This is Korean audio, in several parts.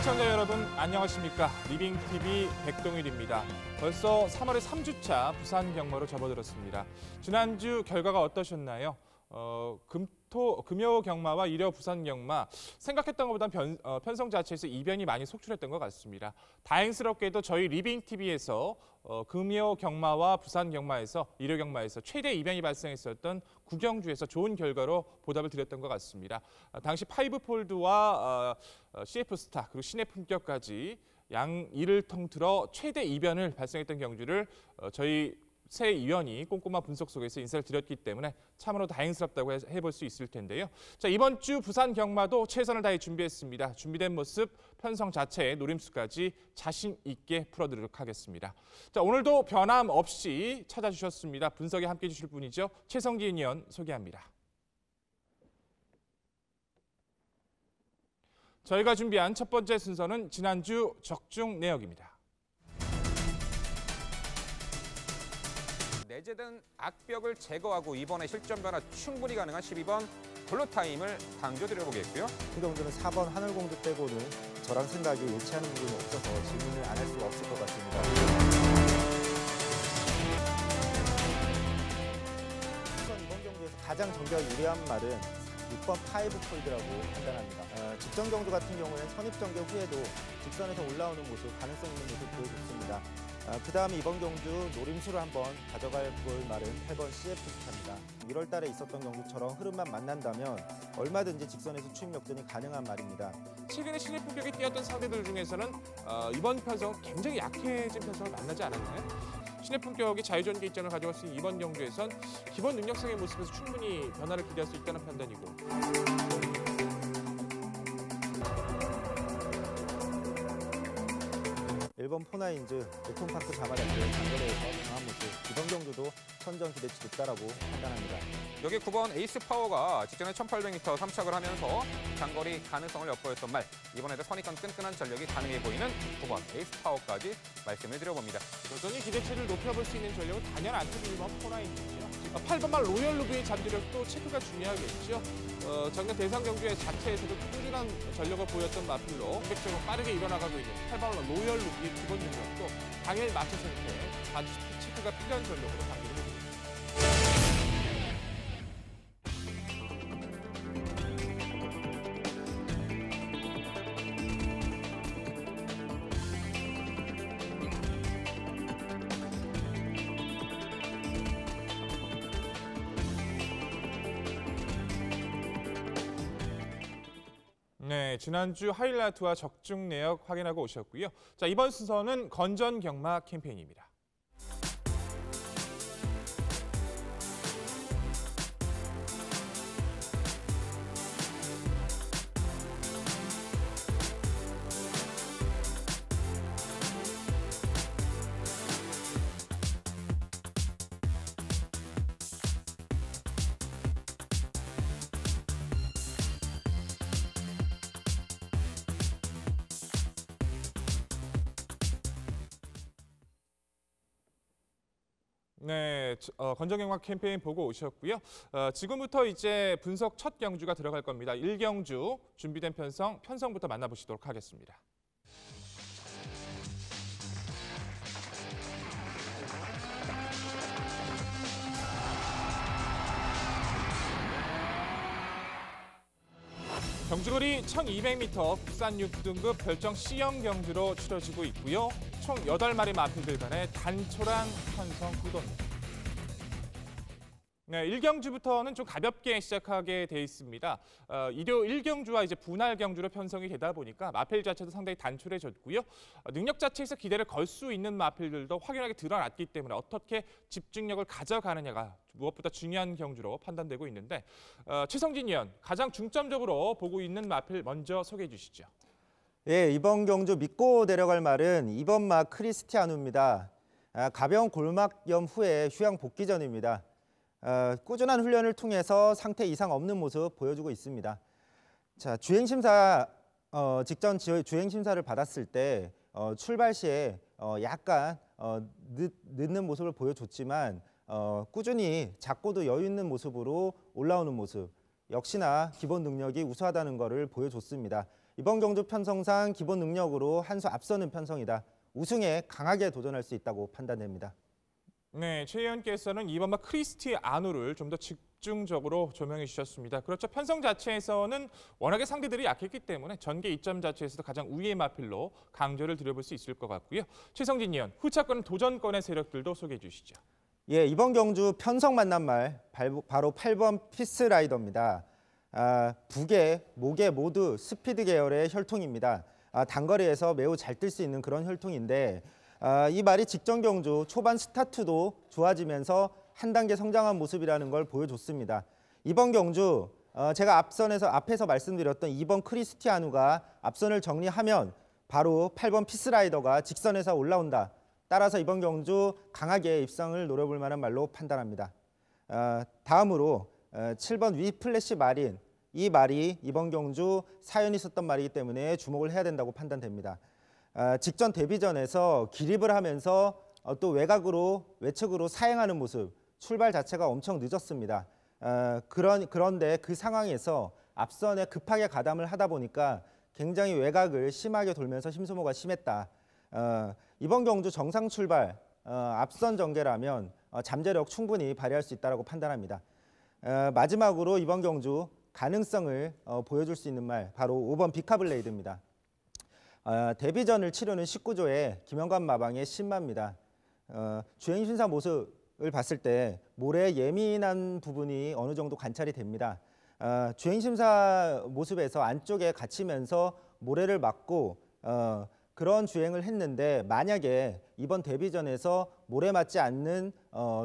시청자 여러분 안녕하십니까. 리빙TV 백동일입니다. 벌써 3월의 3주차 부산 경마로 접어들었습니다. 지난주 결과가 어떠셨나요? 금요 경마와 일요 부산 경마 생각했던 것보다 편성 자체에서 이변이 많이 속출했던 것 같습니다. 다행스럽게도 저희 리빙TV에서 금요 경마와 부산 경마에서 일요 경마에서 최대 이변이 발생했었던 구경주에서 좋은 결과로 보답을 드렸던 것 같습니다. 당시 파이브폴드와 CF스타 그리고 신의 품격까지 양 이를 통틀어 최대 이변을 발생했던 경주를 저희 새 위원이 꼼꼼한 분석 속에서 인사를 드렸기 때문에 참으로 다행스럽다고 해볼 수 있을 텐데요. 자, 이번 주 부산 경마도 최선을 다해 준비했습니다. 준비된 모습, 편성 자체의 노림수까지 자신 있게 풀어드리도록 하겠습니다. 자, 오늘도 변함없이 찾아주셨습니다. 분석에 함께해 주실 분이죠. 최성진 위원 소개합니다. 저희가 준비한 첫 번째 순서는 지난주 적중 내역입니다. 내재된 악벽을 제거하고 이번에 실전 변화 충분히 가능한 12번 블루타임을 당겨드려 보겠고요. 이 경주는 4번 하늘공주 빼고는 저랑 생각이 일치하는 부분이 없어서 질문을 안 할 수가 없을 것 같습니다. 우선 이번 경주에서 가장 전개가 유리한 말은 6번 파이브폴드라고 판단합니다. 직전 경주 같은 경우에는 선입 전개 후에도 직선에서 올라오는 모습, 가능성 있는 모습 보여줬습니다. 그 다음에 이번 경주 노림수를 한번 가져갈 볼 말은 8번 CF스타입니다. 1월 달에 있었던 경주처럼 흐름만 만난다면 얼마든지 직선에서 추임 역전이 가능한 말입니다. 최근에 신의 품격이 뛰었던 상대들 중에서는 이번 편성 굉장히 약해진 편성을 만나지 않았나요? 신의 품격이 자유전개 입장을 가져갈 수 있는 이번 경주에선 기본 능력상의 모습에서 충분히 변화를 기대할 수 있다는 판단이고. 1번 포나인즈, 에톤파크 자마란드 장거리에서 강한 모습, 이번 경주도 선전 기대치 높다라고 판단합니다. 여기 9번 에이스 파워가 직전에 1800m 3착을 하면서 장거리 가능성을 엿보였던 말, 이번에도 선입견 끈끈한 전력이 가능해 보이는 9번 에이스 파워까지 말씀을 드려봅니다. 여전히 기대치를 높여볼 수 있는 전력은 단연 안토니 1번 포나인즈죠. 8번 말 로열 루비의 잠재력도 체크가 중요하겠죠. 작년 대상 경주의 자체에서도 꾸준한 전력을 보였던 마필로 공격적으로 빠르게 일어나가고 있는 8번 로열 루비의 기본 능력도 당일 맞춰서 이렇게 아주 체크가 필요한 전력으로 강조를 해줍니다. 네, 지난주 하이라이트와 적중 내역 확인하고 오셨고요. 자, 이번 순서는 건전 경마 캠페인입니다. 네, 건전경마 캠페인 보고 오셨고요. 지금부터 이제 분석 첫 경주가 들어갈 겁니다. 1경주 준비된 편성부터 만나보시도록 하겠습니다. 경주거리 1200m 국산 6등급 별정 C형 경주로 치러지고 있고요. 총 8마리 마필들 간의 단촐한 편성 구도입니다. 네, 1경주부터는 좀 가볍게 시작하게 돼 있습니다. 일요 1경주와 이제 분할 경주로 편성이 되다 보니까 마필 자체도 상당히 단촐해졌고요. 능력 자체에서 기대를 걸 수 있는 마필들도 확연하게 드러났기 때문에 어떻게 집중력을 가져가느냐가 무엇보다 중요한 경주로 판단되고 있는데 최성진 위원, 가장 중점적으로 보고 있는 마필 먼저 소개해 주시죠. 예, 이번 경주 믿고 내려갈 말은 2번 마 크리스티아누입니다. 가벼운 골막염 후에 휴양 복귀 전입니다. 꾸준한 훈련을 통해서 상태 이상 없는 모습 보여주고 있습니다. 자, 직전 주행심사를 받았을 때 출발 시에 약간 늦는 모습을 보여줬지만 꾸준히 작고도 여유 있는 모습으로 올라오는 모습, 역시나 기본 능력이 우수하다는 것을 보여줬습니다. 이번 경주 편성상 기본 능력으로 한 수 앞서는 편성이다. 우승에 강하게 도전할 수 있다고 판단됩니다. 네, 최 의원께서는 이번 막 크리스티 아누를 좀 더 집중적으로 조명해 주셨습니다. 그렇죠. 편성 자체에서는 워낙에 상대들이 약했기 때문에 전개 이점 자체에서도 가장 우위의 마필로 강조를 드려볼 수 있을 것 같고요. 최성진 의원, 후차권 도전권의 세력들도 소개해 주시죠. 예, 이번 경주 편성 만난 말 바로 8번 피스라이더입니다. 북에, 목에 모두 스피드 계열의 혈통입니다. 단거리에서 매우 잘 뛸 수 있는 그런 혈통인데 이 말이 직전 경주 초반 스타트도 좋아지면서 한 단계 성장한 모습이라는 걸 보여줬습니다. 이번 경주 제가 앞에서 말씀드렸던 2번 크리스티아누가 앞선을 정리하면 바로 8번 피스라이더가 직선에서 올라온다. 따라서 이번 경주 강하게 입상을 노려볼 만한 말로 판단합니다. 다음으로 7번 위플래시 마린. 이 말이 이번 경주 사연이 있었던 말이기 때문에 주목을 해야 된다고 판단됩니다. 직전 데뷔전에서 기립을 하면서 또 외측으로 사행하는 모습, 출발 자체가 엄청 늦었습니다. 그런데 그 상황에서 앞선에 급하게 가담을 하다 보니까 굉장히 외곽을 심하게 돌면서 힘소모가 심했다. 이번 경주 정상 출발, 앞선 전개라면 잠재력 충분히 발휘할 수 있다고 판단합니다. 마지막으로 이번 경주 가능성을 보여줄 수 있는 말, 바로 5번 비카블레이드입니다. 데뷔전을 치르는 19조의 김영관 마방의 신마입니다. 주행 심사 모습을 봤을 때 모래에 예민한 부분이 어느 정도 관찰이 됩니다. 주행 심사 모습에서 안쪽에 갇히면서 모래를 맞고 그런 주행을 했는데 만약에 이번 데뷔전에서 모래 맞지 않는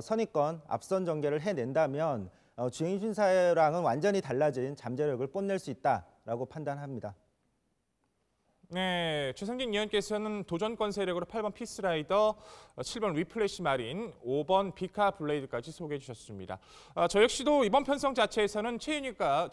선입권 앞선 전개를 해낸다면 주행 심사랑은 완전히 달라진 잠재력을 뽐낼 수 있다라고 판단합니다. 네, 최성진 의원께서는 도전권 세력으로 8번 피스라이더, 7번 위플래시 마린, 5번 비카 블레이드까지 소개해 주셨습니다. 저 역시도 이번 편성 자체에서는 최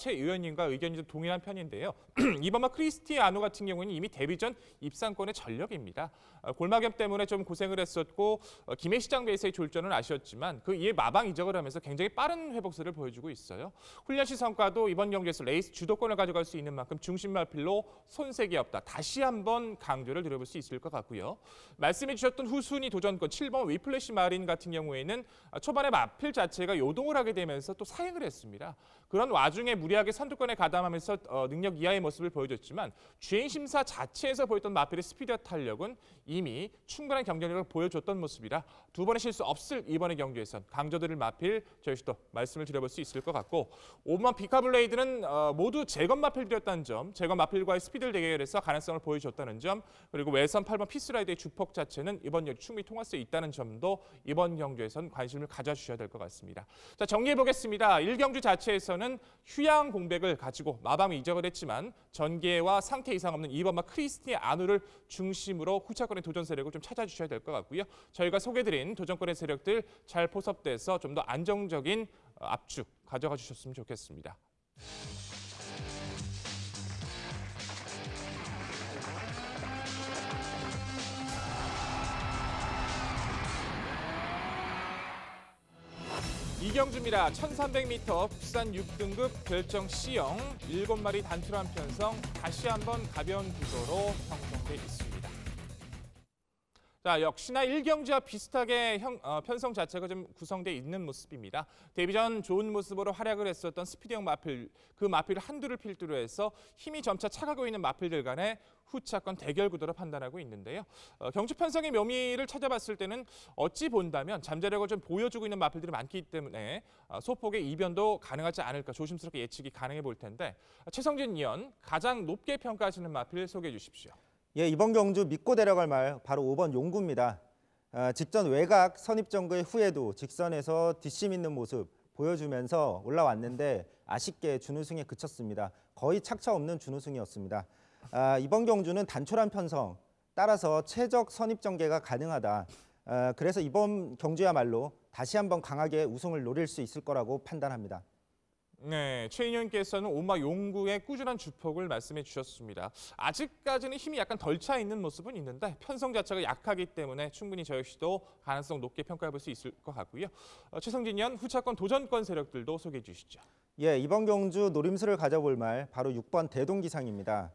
의원님과 의견이 좀 동일한 편인데요. 이번 크리스티 아누 같은 경우는 이미 데뷔전 입상권의 전력입니다. 골마겸 때문에 좀 고생을 했었고 김해시장 베이스의 졸전은 아쉬웠지만 그 이에 마방 이적을 하면서 굉장히 빠른 회복세를 보여주고 있어요. 훈련시 성과도 이번 경기에서 레이스 주도권을 가져갈 수 있는 만큼 중심 마필로 손색이 없다. 다시 한번 강조를 드려볼 수 있을 것 같고요. 말씀해 주셨던 후순위 도전권 7번 위플래시 마린 같은 경우에는 초반에 마필 자체가 요동을 하게 되면서 또 사행을 했습니다. 그런 와중에 무리하게 선두권에 가담하면서 능력 이하의 모습을 보여줬지만 주행 심사 자체에서 보였던 마필의 스피드와 탄력은 이미 충분한 경쟁력을 보여줬던 모습이라 두 번의 실수 없을 이번의 경기에선 강조드릴 마필 저희도 말씀을 드려볼 수 있을 것 같고 5번 비카블레이드는 모두 재건 마필들이었다는 점, 재건 마필과의 스피드 대결에서 가능성을 보여줬다는 점, 그리고 외선 8번 피스라이드의 주폭 자체는 이번 경기 충분히 통할 수 있다는 점도 이번 경주에선 관심을 가져주셔야 될 것 같습니다. 자, 정리해 보겠습니다. 1경주 자체에서는 휴양 공백을 가지고 마방 이적을 했지만 전개와 상태 이상 없는 2번 크리스티 아누를 중심으로 후차권의 도전 세력을 좀 찾아주셔야 될 것 같고요. 저희가 소개드린 도전권의 세력들 잘 포섭돼서 좀 더 안정적인 압축 가져가 주셨으면 좋겠습니다. 이경주입니다. 1300m 부산 6등급 결정 C형 7마리 단출한 편성 다시 한번 가벼운 구도로 형성돼 있습니다. 자, 역시나 1경주와 비슷하게 편성 자체가 좀 구성돼 있는 모습입니다. 데뷔전 좋은 모습으로 활약을 했었던 스피드형 마필, 그 마필을 한두를 필두로 해서 힘이 점차 차가고 있는 마필들 간의 후차권 대결 구도로 판단하고 있는데요. 경주 편성의 묘미를 찾아봤을 때는 어찌 본다면 잠재력을 좀 보여주고 있는 마필들이 많기 때문에 소폭의 이변도 가능하지 않을까 조심스럽게 예측이 가능해 볼 텐데 최성진 의원 가장 높게 평가하시는 마필 소개해 주십시오. 예, 이번 경주 믿고 데려갈 말 바로 5번 용구입니다. 직전 외곽 선입 정거의 후에도 직선에서 뒷심 있는 모습 보여주면서 올라왔는데 아쉽게 준우승에 그쳤습니다. 거의 착차 없는 준우승이었습니다. 이번 경주는 단촐한 편성, 따라서 최적 선입 전개가 가능하다. 그래서 이번 경주야말로 다시 한번 강하게 우승을 노릴 수 있을 거라고 판단합니다. 네, 최 의원께서는 오마 용구의 꾸준한 주폭을 말씀해 주셨습니다. 아직까지는 힘이 약간 덜 차 있는 모습은 있는데 편성 자체가 약하기 때문에 충분히 저 역시도 가능성 높게 평가해 볼 수 있을 것 같고요. 최성진 의원 후차권 도전권 세력들도 소개해 주시죠. 예, 이번 경주 노림수를 가져볼 말 바로 6번 대동기상입니다.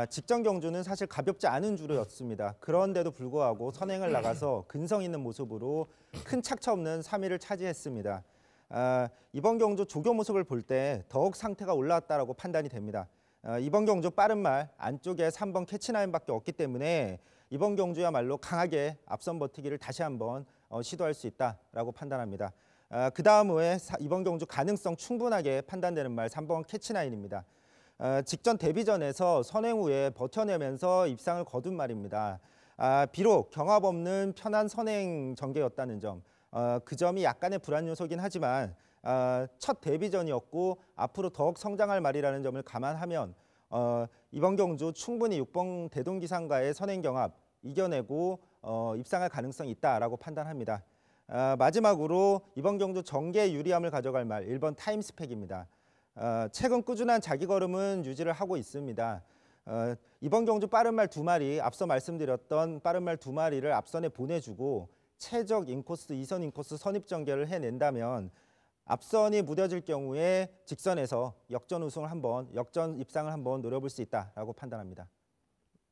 직전 경주는 사실 가볍지 않은 주로였습니다. 그런데도 불구하고 선행을 나가서 근성 있는 모습으로 큰 착차 없는 3위를 차지했습니다. 이번 경주 조교 모습을 볼 때 더욱 상태가 올라왔다라고 판단이 됩니다. 이번 경주 빠른 말 안쪽에 3번 캐치나인밖에 없기 때문에 이번 경주야말로 강하게 앞선 버티기를 다시 한번 시도할 수 있다라고 판단합니다. 그 다음 후에 이번 경주 가능성 충분하게 판단되는 말 3번 캐치나인입니다. 직전 데뷔전에서 선행 후에 버텨내면서 입상을 거둔 말입니다. 비록 경합 없는 편한 선행 전개였다는 점, 그 점이 약간의 불안 요소긴 하지만 첫 데뷔전이었고 앞으로 더욱 성장할 말이라는 점을 감안하면 이번 경주 충분히 6번 대동기상과의 선행 경합 이겨내고 입상할 가능성이 있다라고 판단합니다. 마지막으로 이번 경주 전개 유리함을 가져갈 말 1번 타임스펙입니다. 최근 꾸준한 자기 걸음은 유지를 하고 있습니다. 이번 경주 빠른 말 2마리, 앞서 말씀드렸던 빠른 말 2마리를 앞선에 보내주고 최적 인코스, 2선 인코스 선입 전개를 해낸다면 앞선이 무뎌질 경우에 직선에서 역전 우승을 역전 입상을 한번 노려볼 수 있다라고 판단합니다.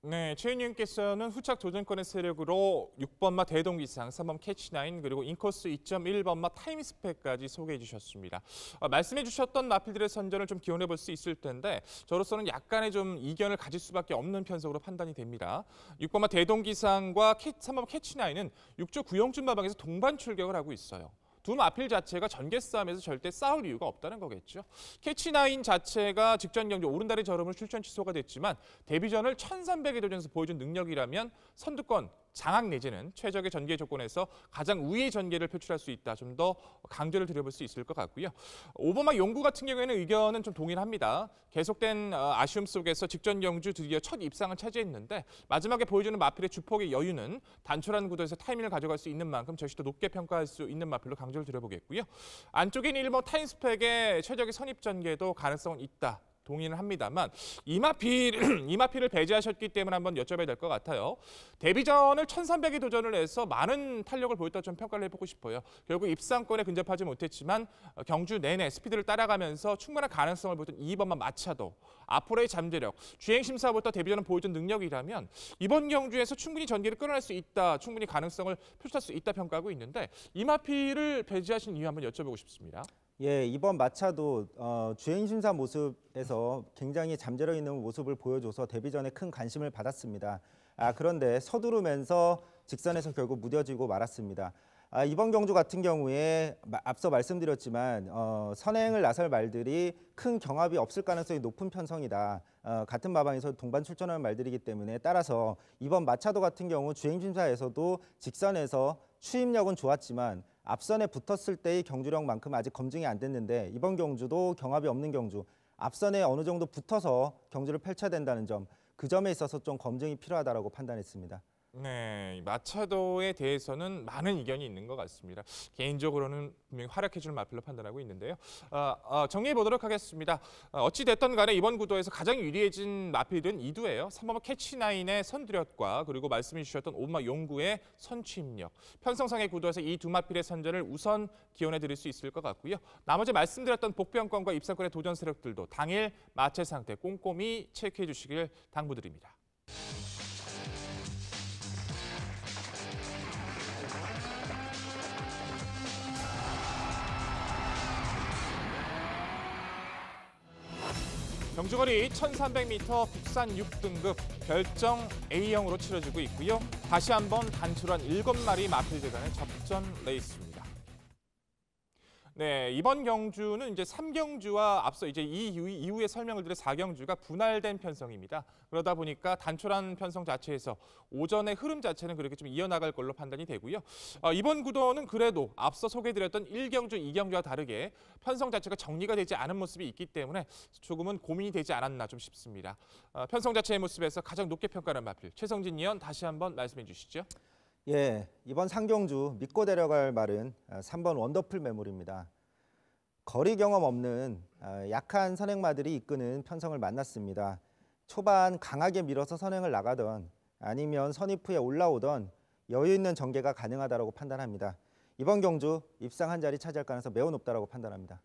네, 최윤님께서는 후착 도전권의 세력으로 6번마 대동기상, 3번 캐치나인, 그리고 인코스 2.1번마 타임스펙까지 소개해 주셨습니다. 말씀해 주셨던 마필들의 선전을 좀 기원해 볼 수 있을 텐데 저로서는 약간의 좀 이견을 가질 수밖에 없는 편성으로 판단이 됩니다. 6번마 대동기상과 3번 캐치나인은 6조 9용준 마방에서 동반 출격을 하고 있어요. 두 마필 자체가 전개 싸움에서 절대 싸울 이유가 없다는 거겠죠. 캐치나인 자체가 직전 경주 오른다리 저름을 출전 취소가 됐지만 데뷔전을 1300에 도전해서 보여준 능력이라면 선두권 장악 내지는 최적의 전개 조건에서 가장 우위의 전개를 표출할 수 있다. 좀 더 강조를 드려볼 수 있을 것 같고요. 오버마 용구 같은 경우에는 의견은 좀 동일합니다. 계속된 아쉬움 속에서 직전 경주 드디어 첫 입상을 차지했는데 마지막에 보여주는 마필의 주폭의 여유는 단촐한 구도에서 타이밍을 가져갈 수 있는 만큼 저시도 높게 평가할 수 있는 마필로 강조를 드려보겠고요. 안쪽에 있는 1번 타임스펙의 최적의 선입 전개도 가능성은 있다. 동의는 합니다만 이마필을 배제하셨기 때문에 한번 여쭤봐야 될 것 같아요. 데뷔전을 1300에 도전을 해서 많은 탄력을 보였다 좀 평가를 해보고 싶어요. 결국 입상권에 근접하지 못했지만 경주 내내 스피드를 따라가면서 충분한 가능성을 보였던 2번만 마차도 앞으로의 잠재력, 주행심사부터 데뷔전을 보여준 능력이라면 이번 경주에서 충분히 전개를 끌어낼 수 있다, 충분히 가능성을 표출할 수 있다 평가하고 있는데 이마필을 배제하신 이유 한번 여쭤보고 싶습니다. 예, 이번 마차도 주행 심사 모습에서 굉장히 잠재력 있는 모습을 보여줘서 데뷔전에 큰 관심을 받았습니다. 그런데 서두르면서 직선에서 결국 무뎌지고 말았습니다. 이번 경주 같은 경우에 앞서 말씀드렸지만 선행을 나설 말들이 큰 경합이 없을 가능성이 높은 편성이다. 같은 마방에서 동반 출전하는 말들이기 때문에 따라서 이번 마차도 같은 경우 주행 심사에서도 직선에서 추임력은 좋았지만 앞선에 붙었을 때의 경주력만큼 아직 검증이 안 됐는데 이번 경주도 경합이 없는 경주, 앞선에 어느 정도 붙어서 경주를 펼쳐야 된다는 점, 그 점에 있어서 좀 검증이 필요하다고 판단했습니다. 네, 마차도에 대해서는 많은 이견이 있는 것 같습니다. 개인적으로는 분명히 활약해줄 마필로 판단하고 있는데요. 정리해 보도록 하겠습니다. 어찌 됐든 간에 이번 구도에서 가장 유리해진 마필은 이두예요. 3번 캐치나인의 선두력과 그리고 말씀해 주셨던 오마 용구의 선취입력. 편성상의 구도에서 이 두 마필의 선전을 우선 기원해 드릴 수 있을 것 같고요. 나머지 말씀드렸던 복병권과 입상권의 도전 세력들도 당일 마체 상태 꼼꼼히 체크해 주시길 당부드립니다. 경주거리 1300m 국산 6등급 결정 A형으로 치러지고 있고요. 다시 한번 단출한 7마리 마필들 간의 접전 레이스입니다. 네, 이번 경주는 이제 3경주와 앞서 이제 이후에 설명을 드린 4경주가 분할된 편성입니다. 그러다 보니까 단촐한 편성 자체에서 오전의 흐름 자체는 그렇게 좀 이어나갈 걸로 판단이 되고요. 이번 구도는 그래도 앞서 소개해드렸던 1경주, 2경주와 다르게 편성 자체가 정리가 되지 않은 모습이 있기 때문에 조금은 고민이 되지 않았나 좀 싶습니다. 편성 자체의 모습에서 가장 높게 평가하는 마필 최성진 위원 다시 한번 말씀해 주시죠. 예, 이번 상경주 믿고 데려갈 말은 3번 원더풀 메모리입니다. 거리 경험 없는 약한 선행마들이 이끄는 편성을 만났습니다. 초반 강하게 밀어서 선행을 나가던 아니면 선입 후에 올라오던 여유 있는 전개가 가능하다고 판단합니다. 이번 경주 입상 한 자리 차지할 가능성 매우 높다고 판단합니다.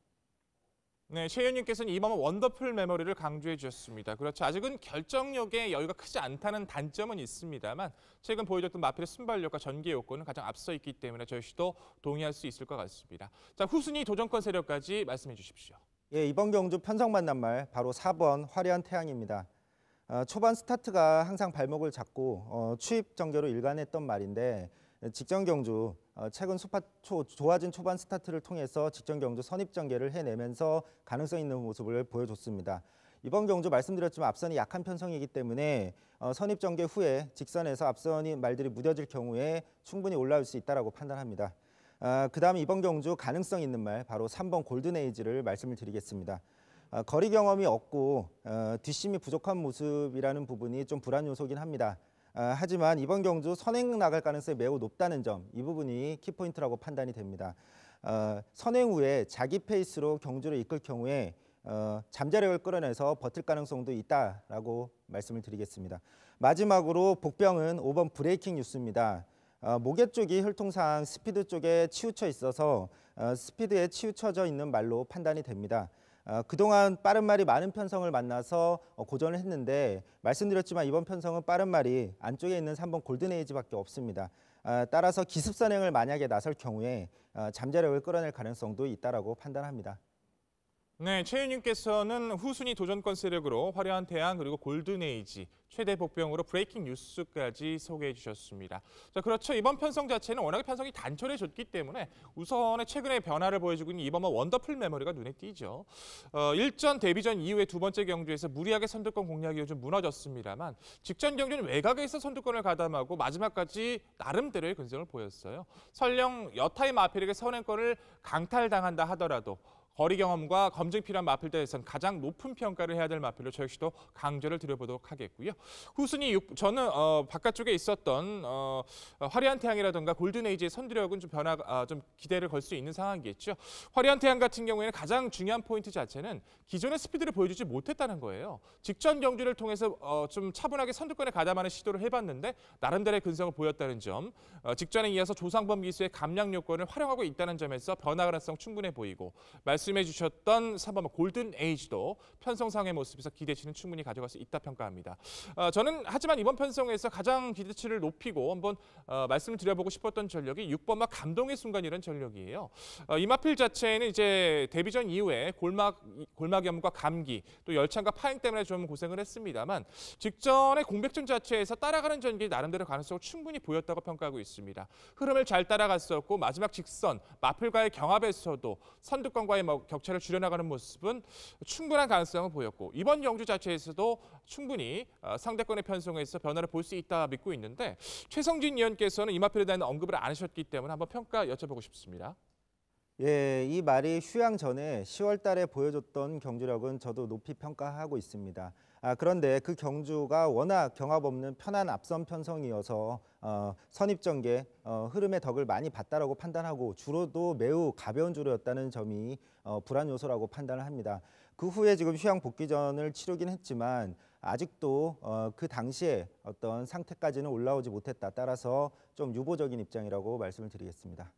네, 최윤님께서는 이번 원더풀 메모리를 강조해 주셨습니다. 그렇죠. 아직은 결정력에 여유가 크지 않다는 단점은 있습니다만 최근 보여줬던 마필의 순발력과 전개 요건은 가장 앞서 있기 때문에 저희 씨도 동의할 수 있을 것 같습니다. 자, 후순위 도전권 세력까지 말씀해 주십시오. 예, 이번 경주 편성 만난 말 바로 4번 화려한 태양입니다. 초반 스타트가 항상 발목을 잡고 추입 전개로 일관했던 말인데 직전 경주 최근 좋아진 초반 스타트를 통해서 직전 경주 선입 전개를 해내면서 가능성 있는 모습을 보여줬습니다. 이번 경주 말씀드렸지만 앞선이 약한 편성이기 때문에 선입 전개 후에 직선에서 앞선이 말들이 무뎌질 경우에 충분히 올라올 수 있다고 판단합니다. 그다음 이번 경주 가능성 있는 말 바로 3번 골든에이지를 말씀을 드리겠습니다. 거리 경험이 없고 뒷심이 부족한 모습이라는 부분이 좀 불안 요소긴 합니다. 하지만 이번 경주 선행 나갈 가능성이 매우 높다는 점, 이 부분이 키포인트라고 판단이 됩니다. 선행 후에 자기 페이스로 경주를 이끌 경우에 잠재력을 끌어내서 버틸 가능성도 있다라고 말씀을 드리겠습니다. 마지막으로 복병은 5번 브레이킹 뉴스입니다. 목에 쪽이 혈통상 스피드 쪽에 치우쳐 있어서 스피드에 치우쳐져 있는 말로 판단이 됩니다. 그동안 빠른 말이 많은 편성을 만나서 고전을 했는데 말씀드렸지만 이번 편성은 빠른 말이 안쪽에 있는 3번 골든에이지밖에 없습니다. 따라서 기습선행을 만약에 나설 경우에 잠재력을 끌어낼 가능성도 있다고 판단합니다. 네, 최윤님께서는 후순위 도전권 세력으로 화려한 태양 그리고 골든에이지, 최대 복병으로 브레이킹 뉴스까지 소개해 주셨습니다. 자, 그렇죠. 이번 편성 자체는 워낙에 편성이 단촐해졌기 때문에 우선의 최근의 변화를 보여주고 있는 이번 원더풀 메모리가 눈에 띄죠. 일전 데뷔전 이후에 두 번째 경주에서 무리하게 선두권 공략이 좀 무너졌습니다만 직전 경주는 외곽에서 선두권을 가담하고 마지막까지 나름대로의 근성을 보였어요. 설령 여타의 마필에게 선행권을 강탈당한다 하더라도 거리 경험과 검증 필요한 마필대에서는 가장 높은 평가를 해야 될 마필로 저 역시도 강조를 드려보도록 하겠고요. 후순위 저는 바깥쪽에 있었던 화려한 태양이라든가 골든에이지의 선두력은 좀 좀 기대를 걸 수 있는 상황이겠죠. 화려한 태양 같은 경우에는 가장 중요한 포인트 자체는 기존의 스피드를 보여주지 못했다는 거예요. 직전 경주를 통해서 좀 차분하게 선두권에 가담하는 시도를 해봤는데 나름대로의 근성을 보였다는 점, 직전에 이어서 조상범 기수의 감량 요건을 활용하고 있다는 점에서 변화 가능성 충분해 보이고 말씀해 주셨던 3번 골든 에이지도 편성상의 모습에서 기대치는 충분히 가져갈 수 있다 평가합니다. 저는 하지만 이번 편성에서 가장 기대치를 높이고 한번 말씀을 드려보고 싶었던 전력이 6번마 감동의 순간이라는 전력이에요. 이 마필 자체는 이제 데뷔전 이후에 골막염과 감기 또 열창과 파행 때문에 좀 고생을 했습니다만 직전의 공백전 자체에서 따라가는 전기 나름대로 가능성을 충분히 보였다고 평가하고 있습니다. 흐름을 잘 따라갔었고 마지막 직선 마필과의 경합에서도 선두권과의 격차를 줄여나가는 모습은 충분한 가능성을 보였고 이번 경주 자체에서도 충분히 상대권의 편성에서 변화를 볼 수 있다 믿고 있는데 최성진 위원께서는 이 마필에 대한 언급을 안 하셨기 때문에 한번 평가 여쭤보고 싶습니다. 예, 이 말이 휴양 전에 10월 달에 보여줬던 경주력은 저도 높이 평가하고 있습니다. 그런데 그 경주가 워낙 경합 없는 편한 앞선 편성이어서 선입전개 흐름의 덕을 많이 봤다라고 판단하고 주로도 매우 가벼운 주로였다는 점이 불안 요소라고 판단을 합니다. 그 후에 지금 휴양 복귀전을 치르긴 했지만 아직도 그 당시에 어떤 상태까지는 올라오지 못했다. 따라서 좀 유보적인 입장이라고 말씀을 드리겠습니다.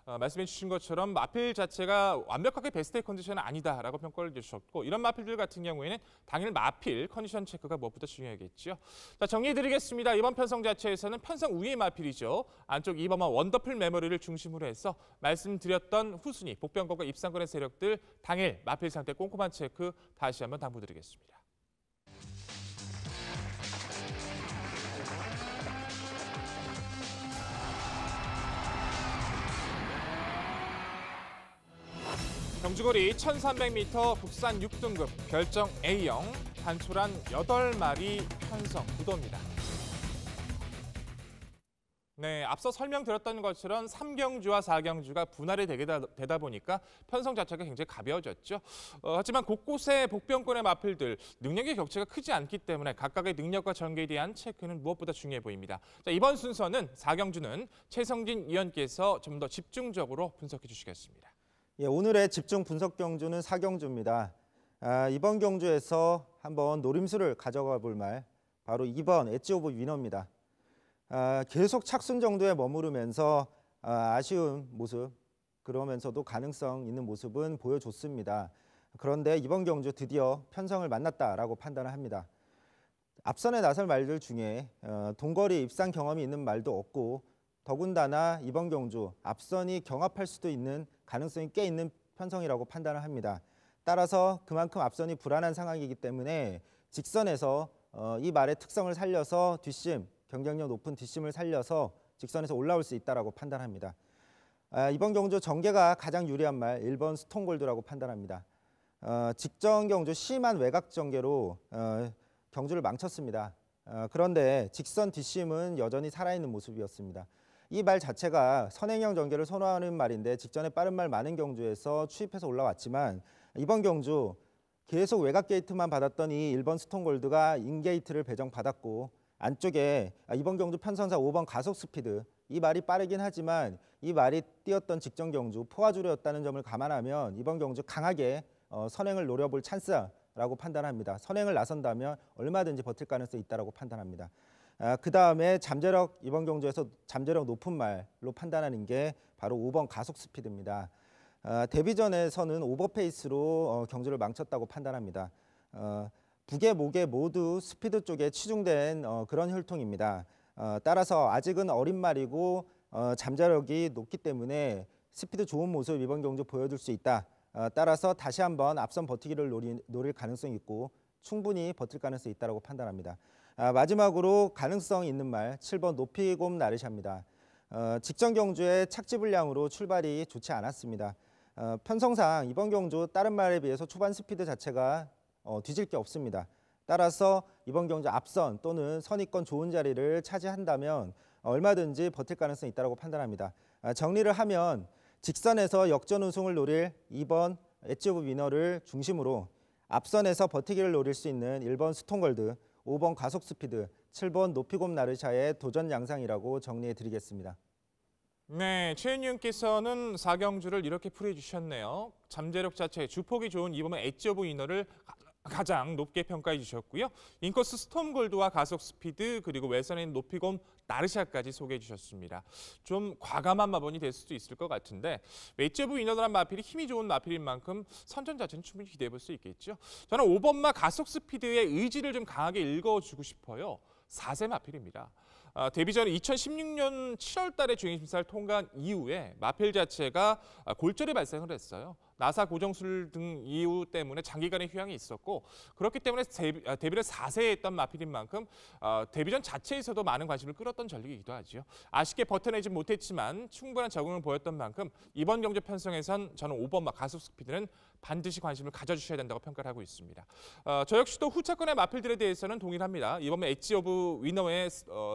말씀해 주신 것처럼 마필 자체가 완벽하게 베스트의 컨디션은 아니다라고 평가를 주셨고 이런 마필들 같은 경우에는 당일 마필 컨디션 체크가 무엇보다 중요하겠죠. 자, 정리해드리겠습니다. 이번 편성 자체에서는 편성 우위의 마필이죠. 안쪽 2번마 원더풀 메모리를 중심으로 해서 말씀드렸던 후순위 복병권과 입상권의 세력들 당일 마필 상태 꼼꼼한 체크 다시 한번 당부드리겠습니다. 경주거리 1300m 국산 6등급 결정 A형 단촐한 8마리 편성 구도입니다. 네, 앞서 설명드렸던 것처럼 3경주와 4경주가 분할이 되다 보니까 편성 자체가 굉장히 가벼워졌죠. 하지만 곳곳에 복병권의 마필들 능력의 격차가 크지 않기 때문에 각각의 능력과 전개에 대한 체크는 무엇보다 중요해 보입니다. 자, 이번 순서는 4경주는 최성진 위원께서 좀 더 집중적으로 분석해 주시겠습니다. 예, 오늘의 집중 분석 경주는 4경주입니다. 이번 경주에서 한번 노림수를 가져가 볼 말 바로 2번 엣지 오브 위너입니다. 계속 착순 정도에 머무르면서 아쉬운 모습 그러면서도 가능성 있는 모습은 보여줬습니다. 그런데 이번 경주 드디어 편성을 만났다라고 판단을 합니다. 앞선에 나설 말들 중에 동거리 입상 경험이 있는 말도 없고 더군다나 이번 경주 앞선이 경합할 수도 있는 가능성이 꽤 있는 편성이라고 판단을 합니다. 따라서 그만큼 앞선이 불안한 상황이기 때문에 직선에서 이 말의 특성을 살려서 뒷심, 경쟁력 높은 뒷심을 살려서 직선에서 올라올 수 있다고 판단합니다. 이번 경주 전개가 가장 유리한 말 1번 스톤골드라고 판단합니다. 직전 경주 심한 외곽 전개로 경주를 망쳤습니다. 그런데 직선 뒷심은 여전히 살아있는 모습이었습니다. 이 말 자체가 선행형 전개를 선호하는 말인데 직전에 빠른 말 많은 경주에서 추입해서 올라왔지만 이번 경주 계속 외곽 게이트만 받았던 이 1번 스톤골드가 인게이트를 배정받았고 안쪽에 이번 경주 편성사 5번 가속 스피드 이 말이 빠르긴 하지만 이 말이 뛰었던 직전 경주 포화주로였다는 점을 감안하면 이번 경주 강하게 선행을 노려볼 찬스라고 판단합니다. 선행을 나선다면 얼마든지 버틸 가능성이 있다고 판단합니다. 그 다음에 잠재력 이번 경주에서 잠재력 높은 말로 판단하는 게 바로 5번 가속 스피드입니다. 데뷔전에서는 오버페이스로 경주를 망쳤다고 판단합니다. 북에 목에 모두 스피드 쪽에 치중된 그런 혈통입니다. 따라서 아직은 어린 말이고 잠재력이 높기 때문에 스피드 좋은 모습 이번 경주 보여줄 수 있다. 따라서 다시 한번 앞선 버티기를 노릴 가능성이 있고 충분히 버틸 가능성이 있다고 판단합니다. 마지막으로 가능성 있는 말 7번 높이곰 나르샤입니다. 직전 경주의 착지 불량으로 출발이 좋지 않았습니다. 편성상 이번 경주 다른 말에 비해서 초반 스피드 자체가 뒤질 게 없습니다. 따라서 이번 경주 앞선 또는 선입권 좋은 자리를 차지한다면 얼마든지 버틸 가능성이 있다고 판단합니다. 정리를 하면 직선에서 역전 우승을 노릴 2번 엣지 오브 위너를 중심으로 앞선에서 버티기를 노릴 수 있는 1번 스톤골드, 5번 가속 스피드, 7번 높이곰 나르샤의 도전 양상이라고 정리해 드리겠습니다. 네, 최은윤께서는 4경주를 이렇게 풀이해 주셨네요. 잠재력 자체의 주폭이 좋은 이번에 엣지 오브 위너를 가장 높게 평가해 주셨고요. 인코스 스톰골드와 가속 스피드 그리고 외선인 높이곰 나르샤까지 소개해 주셨습니다. 좀 과감한 마번이 될 수도 있을 것 같은데 엣지 오브 위너란 마필이 힘이 좋은 마필인 만큼 선전 자체는 충분히 기대해 볼 수 있겠죠. 저는 5번마 가속 스피드의 의지를 좀 강하게 읽어주고 싶어요. 4세 마필입니다. 데뷔전 2016년 7월 달에 주행심사를 통과한 이후에 마필 자체가 골절이 발생을 했어요. 나사 고정술 등 이유 때문에 장기간의 휴양이 있었고 그렇기 때문에 데뷔를 4세에 했던 마필인 만큼 데뷔전 자체에서도 많은 관심을 끌었던 전력이기도 하죠. 아쉽게 버텨내지 못했지만 충분한 적응을 보였던 만큼 이번 경주 편성에선 저는 5번마 가속 스피드는 반드시 관심을 가져주셔야 된다고 평가를 하고 있습니다. 저 역시도 후차권의 마필들에 대해서는 동일합니다. 이번에 엣지 오브 위너의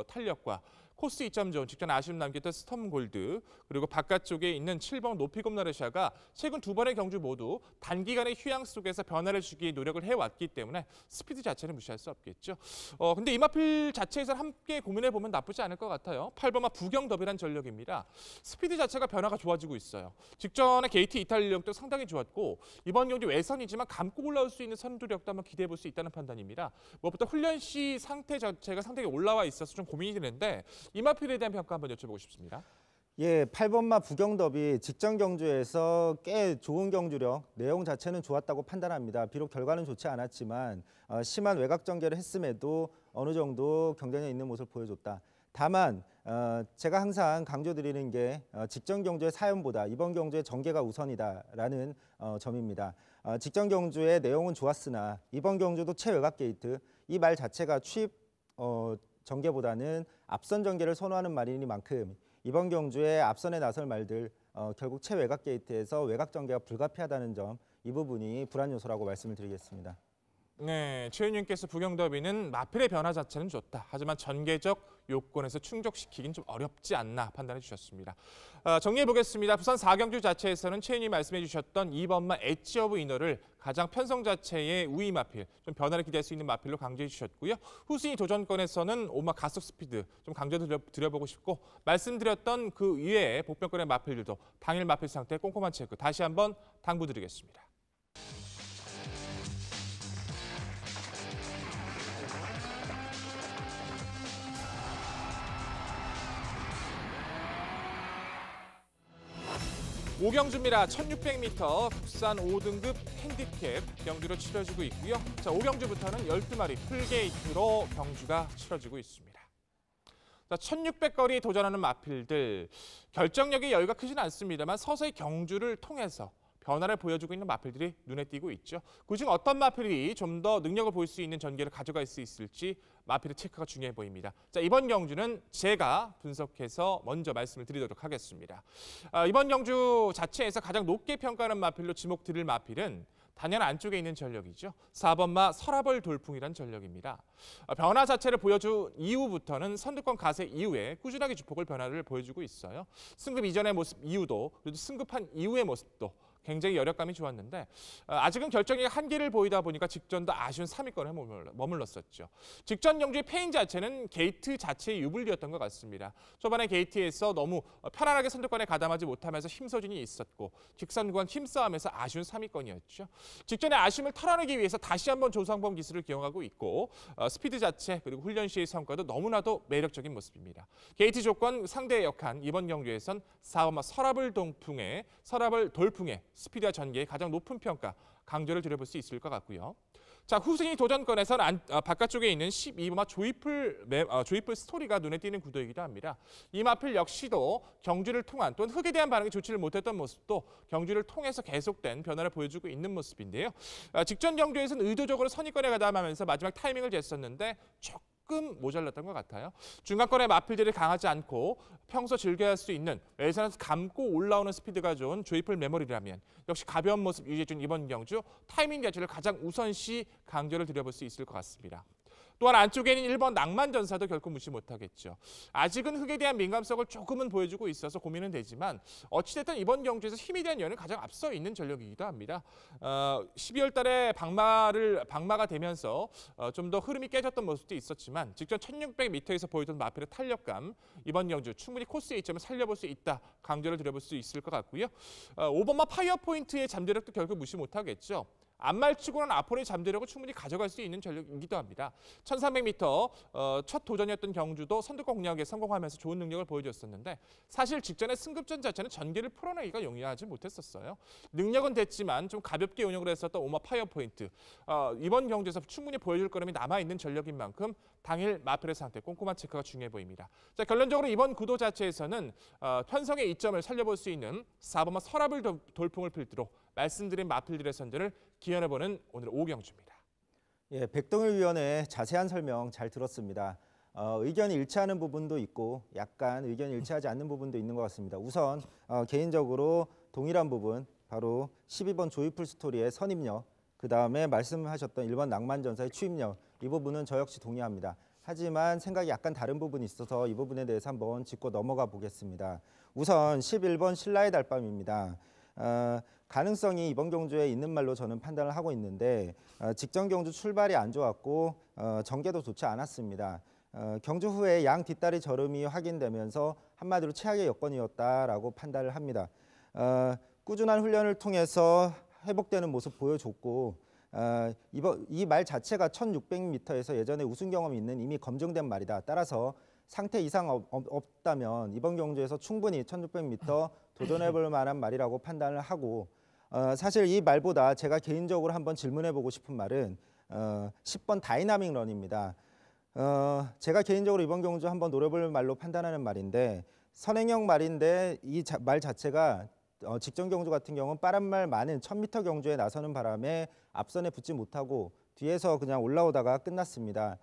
탄력과 코스 2점 존, 직전 아쉬움 남겼던 스톰골드, 그리고 바깥쪽에 있는 7번 높이곰 나르샤가 최근 두 번의 경주 모두 단기간의 휴양 속에서 변화를 주기 노력을 해왔기 때문에 스피드 자체는 무시할 수 없겠죠. 근데 이 마필 자체에서 함께 고민해보면 나쁘지 않을 것 같아요. 8번마 부경 더비란 전력입니다. 스피드 자체가 변화가 좋아지고 있어요. 직전에 게이트 이탈력도 상당히 좋았고 이번 경주 외선이지만 감고 올라올 수 있는 선두력도 한번 기대해볼 수 있다는 판단입니다. 무엇보다 훈련 시 상태 자체가 상당히 올라와 있어서 좀 고민이 되는데 이 마필에 대한 평가 한번 여쭤보고 싶습니다. 예, 8번마 부경 더비 직전 경주에서 꽤 좋은 경주력, 내용 자체는 좋았다고 판단합니다. 비록 결과는 좋지 않았지만 심한 외곽 전개를 했음에도 어느 정도 경쟁력 있는 모습을 보여줬다. 다만 제가 항상 강조드리는 게 직전 경주의 사연보다 이번 경주의 전개가 우선이다라는 점입니다. 직전 경주의 내용은 좋았으나 이번 경주도 최외곽 게이트, 이 말 자체가 추입 전개보다는 앞선 전개를 선호하는 말이니만큼 이번 경주에 앞선에 나설 말들 결국 최외곽 게이트에서 외곽 전개가 불가피하다는 점, 이 부분이 불안 요소라고 말씀을 드리겠습니다. 네, 최윤님께서 부경 더비는 마필의 변화 자체는 좋다. 하지만 전개적 요건에서 충족시키긴 좀 어렵지 않나 판단해 주셨습니다. 정리해 보겠습니다. 부산 4경주 자체에서는 최윤이 말씀해 주셨던 2번마 엣지 오브 위너를 가장 편성 자체의 우위 마필, 좀 변화를 기대할 수 있는 마필로 강조해 주셨고요. 후순위 도전권에서는 5마 가속 스피드 좀 강조 드려보고 싶고 말씀드렸던 그 이외의 복병권의 마필들도 당일 마필 상태 꼼꼼한 체크 다시 한번 당부드리겠습니다. 오경주입니다. 1600m 국산 5등급 핸디캡 경주로 치러지고 있고요. 자, 오경주부터는 12마리 풀게이트로 경주가 치러지고 있습니다. 자, 1600거리 도전하는 마필들. 결정력의 여유가 크진 않습니다만 서서히 경주를 통해서 변화를 보여주고 있는 마필들이 눈에 띄고 있죠. 그중 어떤 마필이 좀 더 능력을 보일 수 있는 전개를 가져갈 수 있을지 마필의 체크가 중요해 보입니다. 자, 이번 경주는 제가 분석해서 먼저 말씀을 드리도록 하겠습니다. 이번 경주 자체에서 가장 높게 평가하는 마필로 지목 드릴 마필은 단연 안쪽에 있는 전력이죠. 4번마 서라벌 돌풍이란 전력입니다. 변화 자체를 보여준 이후부터는 선두권 가세 이후에 꾸준하게 주폭을 변화를 보여주고 있어요. 승급 이전의 모습 이후도 그리고 승급한 이후의 모습도 굉장히 여력감이 좋았는데 아직은 결정의 한계를 보이다 보니까 직전도 아쉬운 3위권에 머물렀었죠. 직전 경주의 패인 자체는 게이트 자체의 유불리였던 것 같습니다. 초반에 게이트에서 너무 편안하게 선두권에 가담하지 못하면서 힘서진이 있었고 직선 구간 힘싸움에서 아쉬운 3위권이었죠. 직전의 아쉬움을 털어내기 위해서 다시 한번 조상범 기술을 기용하고 있고 스피드 자체 그리고 훈련 시의 성과도 너무나도 매력적인 모습입니다. 게이트 조건 상대의 역한 이번 경주에선 4번마 서라벌 돌풍의 스피드와 전개의 가장 높은 평가, 강조를 드려볼 수 있을 것 같고요. 자, 후순위 도전권에선 바깥쪽에 있는 12번마 조이풀 스토리가 눈에 띄는 구도이기도 합니다. 이 마필 역시도 경주를 통한 또는 흙에 대한 반응이 좋지를 못했던 모습도 경주를 통해서 계속된 변화를 보여주고 있는 모습인데요. 직전 경주에서는 의도적으로 선의권에 가담하면서 마지막 타이밍을 쟀었는데 조금 모자랐던 것 같아요. 중간권의 마필들이 강하지 않고 평소 즐겨야 할 수 있는 외선에서 감고 올라오는 스피드가 좋은 조이풀 메모리라면 역시 가벼운 모습 유지해준 이번 경주 타이밍 자체를 가장 우선시 강조를 드려볼 수 있을 것 같습니다. 또한 안쪽에 있는 1번 낭만전사도 결코 무시 못하겠죠. 아직은 흙에 대한 민감성을 조금은 보여주고 있어서 고민은 되지만 어찌됐든 이번 경주에서 힘에 대한 연은 가장 앞서 있는 전력이기도 합니다. 12월 달에 방마가 되면서 좀 더 흐름이 깨졌던 모습도 있었지만 직전 1600m에서 보여줬던 마필의 탄력감 이번 경주 충분히 코스 A점을 살려볼 수 있다. 강조를 드려볼 수 있을 것 같고요. 5번마 파이어 포인트의 잠재력도 결코 무시 못하겠죠. 안말치고는 앞으로의 잠재력을 충분히 가져갈 수 있는 전력이기도 합니다. 1300m 첫 도전이었던 경주도 선두권 공략에 성공하면서 좋은 능력을 보여줬었는데 사실 직전의 승급전 자체는 전개를 풀어내기가 용이하지 못했었어요. 능력은 됐지만 좀 가볍게 운영을 했었던 오마 파이어 포인트. 이번 경주에서 충분히 보여줄 거름이 남아있는 전력인 만큼 당일 마필의 상태 꼼꼼한 체크가 중요해 보입니다. 자, 결론적으로 이번 구도 자체에서는 편성의 이점을 살려볼 수 있는 4번마 서라벌 돌풍을 필두로 말씀드린 마필들의 선전을 기원해보는 오늘 오경주입니다. 예, 백동일 위원의 자세한 설명 잘 들었습니다. 의견이 일치하는 부분도 있고 약간 의견이 일치하지 않는 부분도 있는 것 같습니다. 우선 개인적으로 동일한 부분, 바로 12번 조이풀 스토리의 선입력, 그 다음에 말씀하셨던 1번 낭만전사의 추임력, 이 부분은 저 역시 동의합니다. 하지만 생각이 약간 다른 부분이 있어서 이 부분에 대해서 한번 짚고 넘어가 보겠습니다. 우선 11번 신라의 달밤입니다. 가능성이 이번 경주에 있는 말로 저는 판단을 하고 있는데 직전 경주 출발이 안 좋았고 전개도 좋지 않았습니다. 경주 후에 양 뒷다리 저름이 확인되면서 한마디로 최악의 여건이었다라고 판단을 합니다. 꾸준한 훈련을 통해서 회복되는 모습 보여줬고 이 말 자체가 1600m에서 예전에 우승 경험이 있는 이미 검증된 말이다. 따라서 상태 이상 없다면 이번 경주에서 충분히 1600m 도전해볼 만한 말이라고 판단을 하고 사실 이 말보다 제가 개인적으로 한번 질문해보고 싶은 말은 10번 다이나믹 런입니다. 제가 개인적으로 이번 경주 한번 노려볼 말로 판단하는 말인데 선행형 말인데 이 말 자체가 직전 경주 같은 경우는 빠른 말 많은 1000m 경주에 나서는 바람에 앞선에 붙지 못하고 뒤에서 그냥 올라오다가 끝났습니다.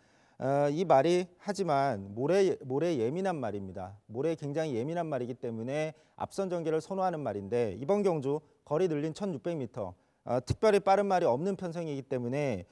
이 말이 하지만 모래에 예민한 말입니다. 모래에 굉장히 예민한 말이기 때문에 앞선 전개를 선호하는 말인데 이번 경주 거리 늘린 1600m 특별히 빠른 말이 없는 편성이기 때문에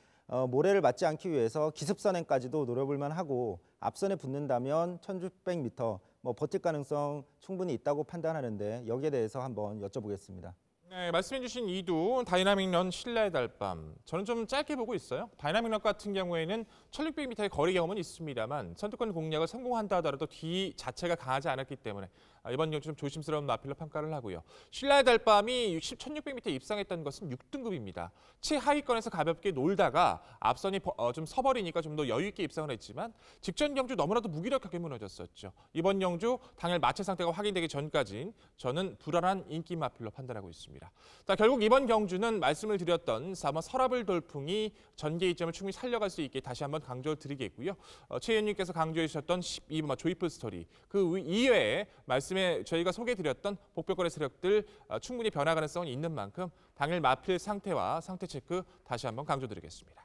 모래를 맞지 않기 위해서 기습선행까지도 노려볼 만하고 앞선에 붙는다면 1600m 버틸 가능성 충분히 있다고 판단하는데 여기에 대해서 한번 여쭤보겠습니다. 네, 말씀해주신 이두 다이나믹런 신라의 달밤. 저는 좀 짧게 보고 있어요. 다이나믹런 같은 경우에는 1600m의 거리 경험은 있습니다만 선두권 공략을 성공한다 하더라도 뒤 자체가 강하지 않았기 때문에 이번 경주 좀 조심스러운 마필로 평가를 하고요. 신라의 달밤이 1600m 입상했던 것은 6등급입니다. 최하위권에서 가볍게 놀다가 앞선이 좀 서버리니까 좀 더 여유 있게 입상을 했지만 직전 경주 너무나도 무기력하게 무너졌었죠. 이번 경주 당일 마체 상태가 확인되기 전까지는 저는 불안한 인기 마필로 판단하고 있습니다. 자, 결국 이번 경주는 말씀을 드렸던 4번 서라블 돌풍이 전개 이점을 충분히 살려갈 수 있게 다시 한번 강조를 드리겠고요. 최 의원님께서 강조해 주셨던 12번 조이풀 스토리, 그 이외에 말씀에 저희가 소개해드렸던 복별권의 세력들 충분히 변화 가능성은 있는 만큼 당일 마필 상태와 상태 체크 다시 한번 강조드리겠습니다.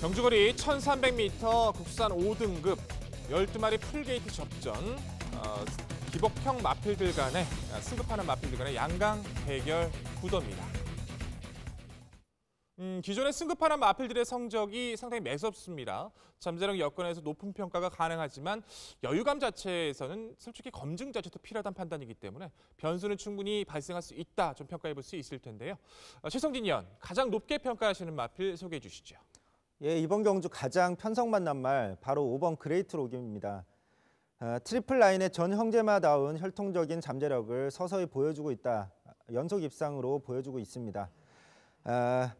경주거리 1300m 국산 5등급 12마리 풀게이트 접전, 기복형 마필들 간의 승급하는 마필들 간의 양강 대결 구도입니다. 기존의 승급하는 마필들의 성적이 상당히 매섭습니다. 잠재력 여건에서 높은 평가가 가능하지만 여유감 자체에서는 솔직히 검증 자체도 필요하다는 판단이기 때문에 변수는 충분히 발생할 수 있다, 좀 평가해 볼 수 있을 텐데요. 최성진 의원, 가장 높게 평가하시는 마필 소개해 주시죠. 예, 이번 경주 가장 편성 만난 말 바로 5번 그레이트 록입니다. 트리플 라인의 전 형제마다운 혈통적인 잠재력을 서서히 보여주고 있다. 연속 입상으로 보여주고 있습니다.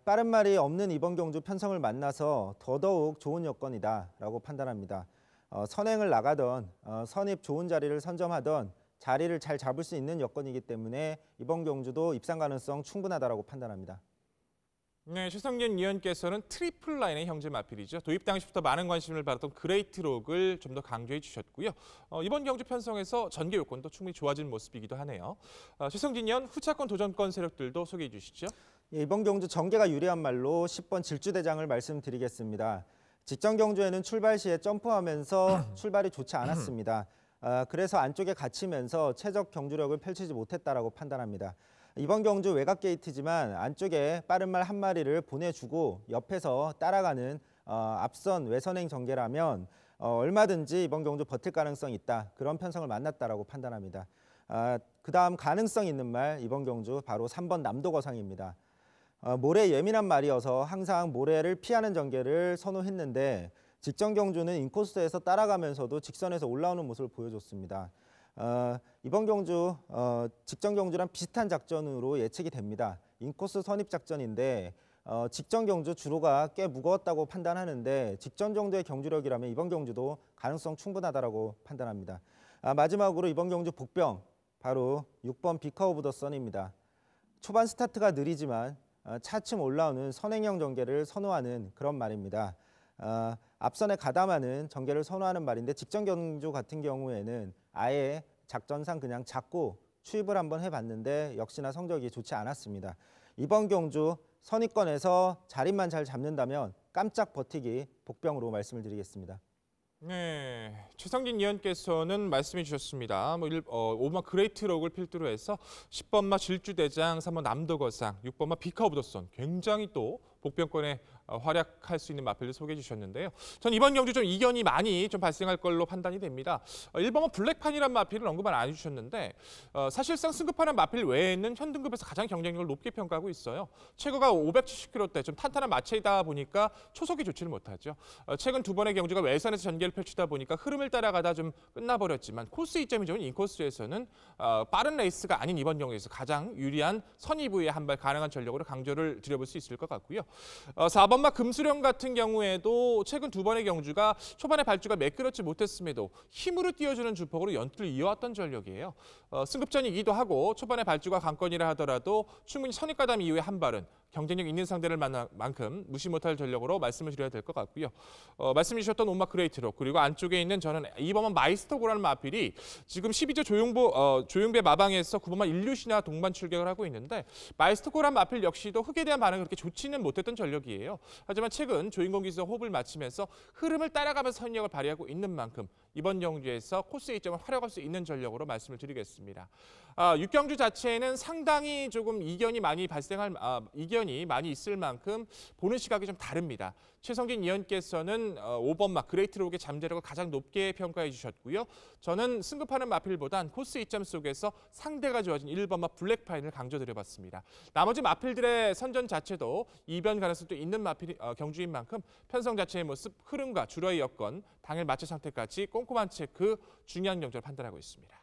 빠른 말이 없는 이번 경주 편성을 만나서 더더욱 좋은 여건이다라고 판단합니다. 선행을 나가던 선입 좋은 자리를 선점하던 자리를 잘 잡을 수 있는 여건이기 때문에 이번 경주도 입상 가능성 충분하다라고 판단합니다. 네, 최성진 위원께서는 트리플 라인의 형제 마필이죠. 도입 당시부터 많은 관심을 받았던 그레이트록을 좀 더 강조해 주셨고요. 이번 경주 편성에서 전개 요건도 충분히 좋아진 모습이기도 하네요. 최성진 위원, 후차권 도전권 세력들도 소개해 주시죠. 예, 이번 경주 전개가 유리한 말로 10번 질주대장을 말씀드리겠습니다. 직전 경주에는 출발 시에 점프하면서 출발이 좋지 않았습니다. 그래서 안쪽에 갇히면서 최적 경주력을 펼치지 못했다라고 판단합니다. 이번 경주 외곽 게이트지만 안쪽에 빠른 말 한 마리를 보내주고 옆에서 따라가는 앞선 외선행 전개라면 얼마든지 이번 경주 버틸 가능성이 있다. 그런 편성을 만났다라고 판단합니다. 그다음 가능성 있는 말 이번 경주 바로 3번 남도거상입니다. 모래 예민한 말이어서 항상 모래를 피하는 전개를 선호했는데 직전 경주는 인코스에서 따라가면서도 직선에서 올라오는 모습을 보여줬습니다. 이번 경주 직전 경주랑 비슷한 작전으로 예측이 됩니다. 인코스 선입 작전인데 직전 경주 주로가 꽤 무거웠다고 판단하는데 직전 정도의 경주력이라면 이번 경주도 가능성 충분하다고 판단합니다. 마지막으로 이번 경주 복병 바로 6번 비카 오브 더 선입니다. 초반 스타트가 느리지만 차츰 올라오는 선행형 전개를 선호하는 그런 말입니다. 앞선에 가담하는 전개를 선호하는 말인데 직전 경주 같은 경우에는 아예 작전상 그냥 잡고 추입을 한번 해봤는데 역시나 성적이 좋지 않았습니다. 이번 경주 선입권에서 자리만 잘 잡는다면 깜짝 버티기 복병으로 말씀을 드리겠습니다. 네, 최성진 위원께서는 말씀해 주셨습니다. 5번 그레이트록을 필두로 해서 10번마 질주대장, 3번 남도거상, 6번마 비카 오브 더 선, 굉장히 또 복병권에 활약할 수 있는 마필을 소개해 주셨는데요. 전 이번 경주 좀 이견이 많이 좀 발생할 걸로 판단이 됩니다. 1번은 블랙판이란 마필을 언급을 안 해주셨는데 사실상 승급하는 마필 외에는 현 등급에서 가장 경쟁력을 높게 평가하고 있어요. 최고가 570kg대 좀 탄탄한 마체이다 보니까 초속이 좋지를 못하죠. 최근 두 번의 경주가 외선에서 전개를 펼치다 보니까 흐름을 따라가다 좀 끝나버렸지만 코스 이점이 좋은 인코스에서는 빠른 레이스가 아닌 이번 경기에서 가장 유리한 선입부에 한 발 가능한 전력으로 강조를 드려볼 수 있을 것 같고요. 4번마 금수령 같은 경우에도 최근 두 번의 경주가 초반에 발주가 매끄럽지 못했음에도 힘으로 띄워주는 주폭으로 연투를 이어왔던 전력이에요. 승급전이기도 하고 초반에 발주가 강건이라 하더라도 충분히 선입가담 이후에 한 발은 경쟁력 있는 상대를 만날 만큼 무시 못할 전력으로 말씀을 드려야 될 것 같고요. 말씀 주셨던 온마 그레이트록 그리고 안쪽에 있는 저는 2번만 마이스터고라는 마필이 지금 12조 조용배 마방에서 9번만 일류시나 동반 출격을 하고 있는데 마이스터고란 마필 역시도 흙에 대한 반응이 그렇게 좋지는 못했던 전력이에요. 하지만 최근 조인공 기수와 호흡을 맞추면서 흐름을 따라가면서 선력을 발휘하고 있는 만큼 이번 경주에서 코스 이점을 활용할 수 있는 전력으로 말씀을 드리겠습니다. 6경주 자체에는 상당히 조금 이견이 많이 발생할 이변이 많이 있을 만큼 보는 시각이 좀 다릅니다. 최성진 위원께서는 5번 막 그레이트록의 잠재력을 가장 높게 평가해 주셨고요. 저는 승급하는 마필보단 코스 이점 속에서 상대가 좋아진 1번 막 블랙파인을 강조드려봤습니다. 나머지 마필들의 선전 자체도 이변 가능성도 있는 마필 경주인 만큼 편성 자체의 모습, 흐름과 주로의 여건, 당일 마체 상태까지 꼼꼼한 체크, 중요한 경주를 판단하고 있습니다.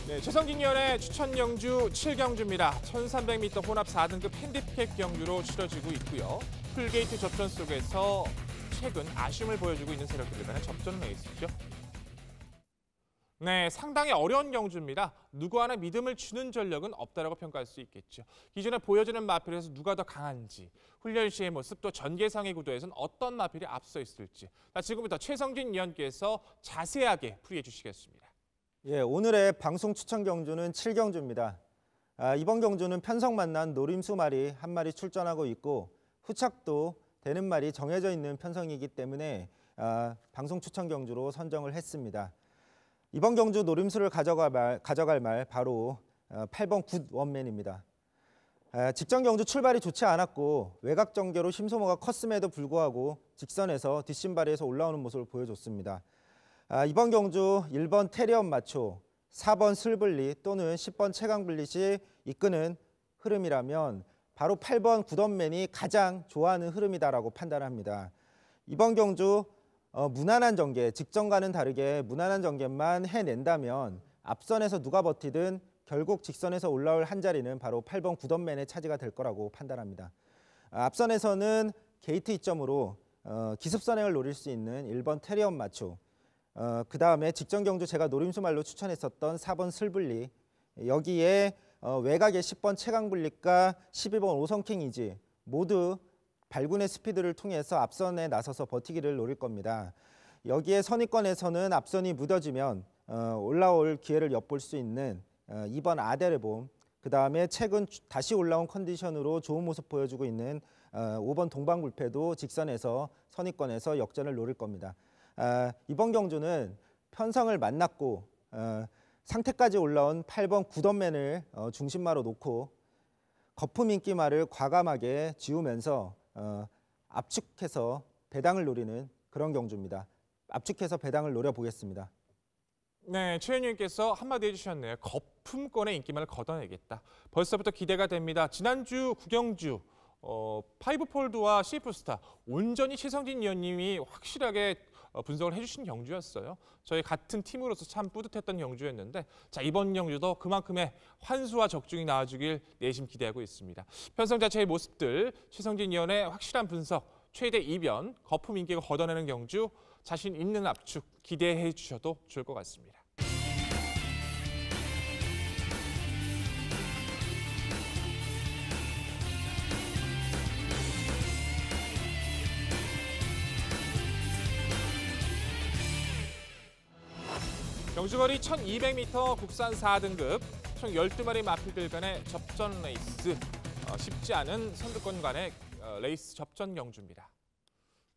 네, 최성진 위원의 추천 경주 7경주입니다. 1300m 혼합 4등급 핸디캡 경주로 치러지고 있고요. 풀게이트 접전 속에서 최근 아쉬움을 보여주고 있는 세력들에 관한 접전 레이스죠. 네, 상당히 어려운 경주입니다. 누구 하나 믿음을 주는 전력은 없다라고 평가할 수 있겠죠. 기존에 보여지는 마필에서 누가 더 강한지, 훈련 시의 모습, 또 전개상의 구도에서는 어떤 마필이 앞서 있을지. 지금부터 최성진 위원께서 자세하게 풀이해 주시겠습니다. 예, 오늘의 방송 추천 경주는 7경주입니다. 이번 경주는 편성 만난 노림수 말이 한 마리 출전하고 있고 후착도 되는 말이 정해져 있는 편성이기 때문에 방송 추천 경주로 선정을 했습니다. 이번 경주 노림수를 가져갈 말 바로 8번 굿원맨입니다. 직전 경주 출발이 좋지 않았고 외곽 전개로 심소모가 컸음에도 불구하고 직선에서 뒷심발에서 올라오는 모습을 보여줬습니다. 이번 경주 1번 테리엄 마초, 4번 슬블리 또는 10번 최강블릿이 이끄는 흐름이라면 바로 8번 굿원맨이 가장 좋아하는 흐름이다라고 판단합니다. 이번 경주 무난한 전개, 직전과는 다르게 무난한 전개만 해낸다면 앞선에서 누가 버티든 결국 직선에서 올라올 한 자리는 바로 8번 굿원맨의 차지가 될 거라고 판단합니다. 앞선에서는 게이트 이점으로 기습선행을 노릴 수 있는 1번 테리엄 마초, 그 다음에 직전 경주 제가 노림수 말로 추천했었던 4번 슬블리, 여기에 외곽의 10번 최강블릿과 12번 오성킹이지 모두 발군의 스피드를 통해서 앞선에 나서서 버티기를 노릴 겁니다. 여기에 선위권에서는 앞선이 무뎌지면 올라올 기회를 엿볼 수 있는 2번 아데르봄, 그 다음에 최근 다시 올라온 컨디션으로 좋은 모습 보여주고 있는 5번 동방불패도 직선에서 선위권에서 역전을 노릴 겁니다. 이번 경주는 편성을 만났고 상태까지 올라온 8번 굿원맨을 중심마로 놓고 거품 인기말을 과감하게 지우면서 압축해서 배당을 노리는 그런 경주입니다. 압축해서 배당을 노려보겠습니다. 네, 최 의원님께서 한마디 해주셨네요. 거품권의 인기만을 걷어내겠다. 벌써부터 기대가 됩니다. 지난주 구경주 파이브폴드와 시프스타 온전히 최성진 위원님이 확실하게 분석을 해주신 경주였어요. 저희 같은 팀으로서 참 뿌듯했던 경주였는데 이번 경주도 그만큼의 환수와 적중이 나와주길 내심 기대하고 있습니다. 편성 자체의 모습들, 최성진 위원의 확실한 분석, 최대 이변, 거품 인기를 걷어내는 경주, 자신 있는 압축 기대해 주셔도 좋을 것 같습니다. 경주거리 1200m 국산 4등급 총 12마리 마필들 간의 접전 레이스, 쉽지 않은 선두권 간의 레이스 접전 경주입니다.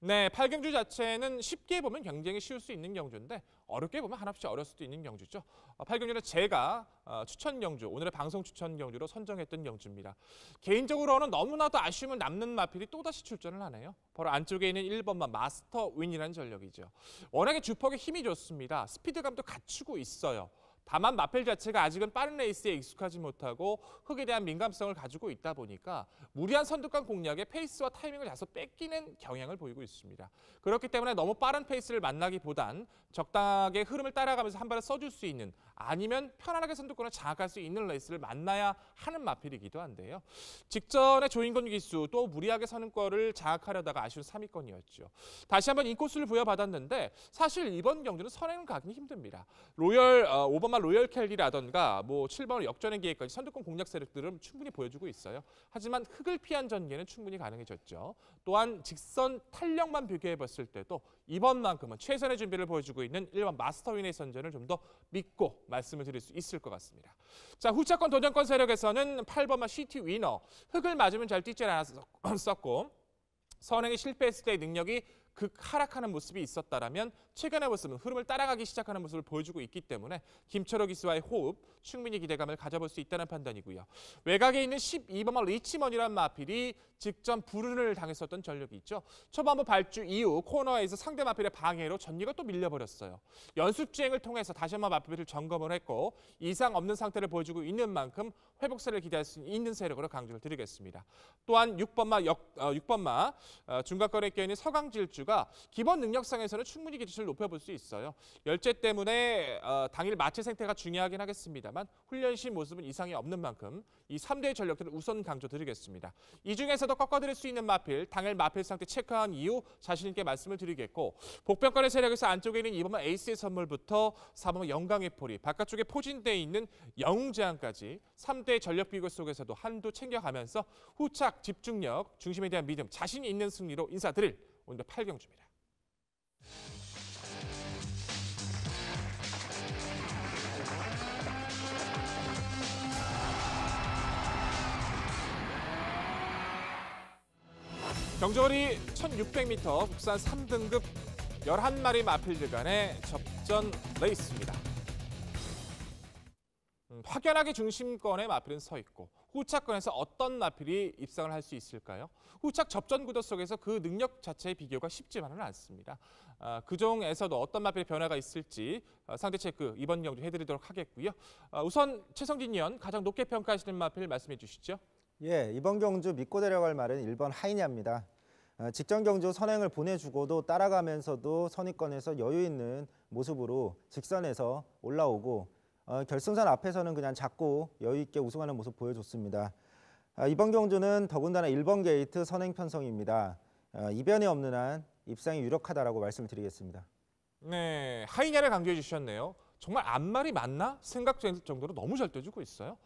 네, 8경주 자체는 쉽게 보면 굉장히 쉬울 수 있는 경주인데 어렵게 보면 한없이 어려울 수도 있는 경주죠. 8경주는 제가 추천 경주, 오늘의 방송 추천 경주로 선정했던 경주입니다. 개인적으로는 너무나도 아쉬움을 남는 마필이 또다시 출전을 하네요. 바로 안쪽에 있는 1번만 마스터 윈이라는 전력이죠. 워낙에 주퍽에 힘이 좋습니다. 스피드감도 갖추고 있어요. 다만 마필 자체가 아직은 빠른 레이스에 익숙하지 못하고 흙에 대한 민감성을 가지고 있다 보니까 무리한 선두권 공략에 페이스와 타이밍을 다소 뺏기는 경향을 보이고 있습니다. 그렇기 때문에 너무 빠른 페이스를 만나기보단 적당하게 흐름을 따라가면서 한 발을 써줄 수 있는, 아니면 편안하게 선두권을 장악할 수 있는 레이스를 만나야 하는 마필이기도 한데요. 직전에 조인권 기수 또 무리하게 선두권을 장악하려다가 아쉬운 3위권이었죠. 다시 한번 인코스를 부여받았는데 사실 이번 경주는 선행을 가기는 힘듭니다. 5번만 로열 켈리라던가 7번을 역전의 기회까지 선두권 공략 세력들은 충분히 보여주고 있어요. 하지만 흙을 피한 전개는 충분히 가능해졌죠. 또한 직선 탄력만 비교해봤을 때도 이번만큼은 최선의 준비를 보여주고 있는 1번 마스터윈의 선전을 좀 더 믿고 말씀을 드릴 수 있을 것 같습니다. 후차권 도전권 세력에서는 8번만 시티 위너, 흙을 맞으면 잘 뛰지 않았었고 선행이 실패했을 때의 능력이 하락하는 모습이 있었다라면 최근의 모습은 흐름을 따라가기 시작하는 모습을 보여주고 있기 때문에 김철호 기수와의 호흡 충분히 기대감을 가져볼 수 있다는 판단이고요. 외곽에 있는 12번마 리치먼이라는 마필이 직전 불운을 당했었던 전력이 있죠. 초반부 발주 이후 코너에서 상대 마필의 방해로 전리가 또 밀려버렸어요. 연습주행을 통해서 다시 한번 마필을 점검을 했고 이상 없는 상태를 보여주고 있는 만큼 회복세를 기대할 수 있는 세력으로 강조를 드리겠습니다. 또한 6번마 중간거리에 껴있는 서강질주가 기본 능력상에서는 충분히 기대치를 높여볼 수 있어요. 열제 때문에 당일 마체 상태가 중요하긴 하겠습니다만 훈련 시 모습은 이상이 없는 만큼 이 3대의 전력들을 우선 강조드리겠습니다. 이 중에서도 꺾어드릴 수 있는 마필, 당일 마필 상태 체크한 이후 자신 있게 말씀을 드리겠고 복병권의 세력에서 안쪽에 있는 2번마 에이스의 선물부터 4번마 영광의 포리, 바깥쪽에 포진되어 있는 영웅제한까지 3대의 전력 비교 속에서도 한도 챙겨가면서 후착, 집중력, 중심에 대한 믿음, 자신 있는 승리로 인사드릴 오늘의 8경주입니다. 경주거리 1600m 국산 3등급 11마리 마필들 간의 접전 레이스입니다. 확연하게 중심권에 마필은 서 있고 후착권에서 어떤 마필이 입상을 할 수 있을까요? 후착 접전 구도 속에서 그 능력 자체의 비교가 쉽지만은 않습니다. 그 중에서도 어떤 마필의 변화가 있을지 상대 체크 이번 경주 해드리도록 하겠고요. 우선 최성진 위원 가장 높게 평가하시는 마필 말씀해 주시죠. 예, 이번 경주 믿고 데려갈 말은 1번 하이냐입니다. 직전 경주 선행을 보내주고도 따라가면서도 선입권에서 여유 있는 모습으로 직선에서 올라오고 결승선 앞에서는 그냥 잡고 여유 있게 우승하는 모습 보여줬습니다. 이번 경주는 더군다나 1번 게이트 선행 편성입니다. 이변이 없는 한 입상이 유력하다라고 말씀드리겠습니다. 네, 하이냐를 강조해 주셨네요. 정말 앞말이 맞나 생각될 정도로 너무 잘 떠주고 있어요.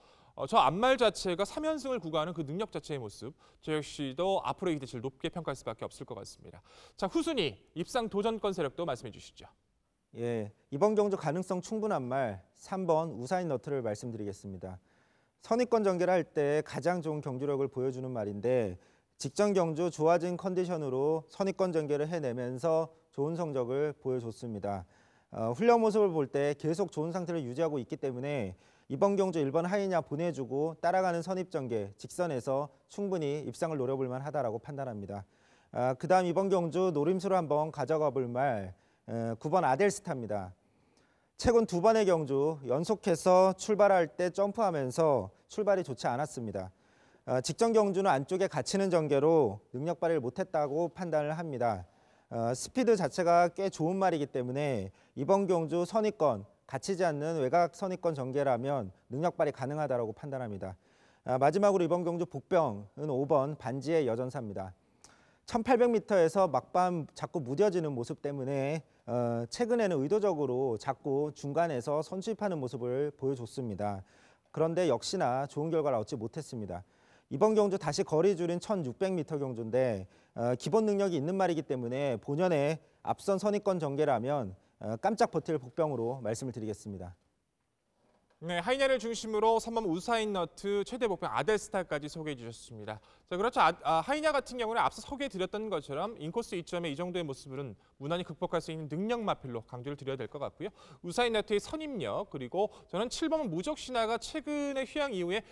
저 앞말 자체가 3연승을 구가하는 그 능력 자체의 모습, 저 역시도 앞으로의 기대치를 높게 평가할 수밖에 없을 것 같습니다. 자, 후순위 입상 도전권 세력도 말씀해 주시죠. 예, 이번 경주 가능성 충분한 말 3번 우사인 너트를 말씀드리겠습니다. 선입권 전개를 할 때 가장 좋은 경주력을 보여주는 말인데 직전 경주 좋아진 컨디션으로 선입권 전개를 해내면서 좋은 성적을 보여줬습니다. 훈련 모습을 볼 때 계속 좋은 상태를 유지하고 있기 때문에 이번 경주 1번 하이냐 보내주고 따라가는 선입 전개 직선에서 충분히 입상을 노려볼 만하다라고 판단합니다. 그 다음 이번 경주 노림수로 한번 가져가 볼 말 9번 아델스타입니다. 최근 2번의 경주 연속해서 출발할 때 점프하면서 출발이 좋지 않았습니다. 직전 경주는 안쪽에 갇히는 전개로 능력 발휘를 못했다고 판단을 합니다. 스피드 자체가 꽤 좋은 말이기 때문에 이번 경주 선입권 갇히지 않는 외곽 선입권 전개라면 능력 발휘 가능하다고 판단합니다. 마지막으로 이번 경주 복병은 5번 반지의 여전사입니다. 1800m에서 막판 자꾸 무뎌지는 모습 때문에 최근에는 의도적으로 자꾸 중간에서 선취입하는 모습을 보여줬습니다. 그런데 역시나 좋은 결과를 얻지 못했습니다. 이번 경주 다시 거리 줄인 1600m 경주인데 기본 능력이 있는 말이기 때문에 본연의 앞선 선입권 전개라면 깜짝 버틸 복병으로 말씀을 드리겠습니다. 네, 하이냐를 중심으로 3번 우사인 너트, 최대 복병 아델스타까지 소개해 주셨습니다. 자, 그렇죠. 하이냐 같은 경우는 앞서 소개해 드렸던 것처럼 인코스 이점의 이 정도의 모습은 무난히 극복할 수 있는 능력 마필로 강조를 드려야 될 것 같고요. 우사인 너트의 선입력, 그리고 저는 7번 무적 신화가 최근의 휴양 이후에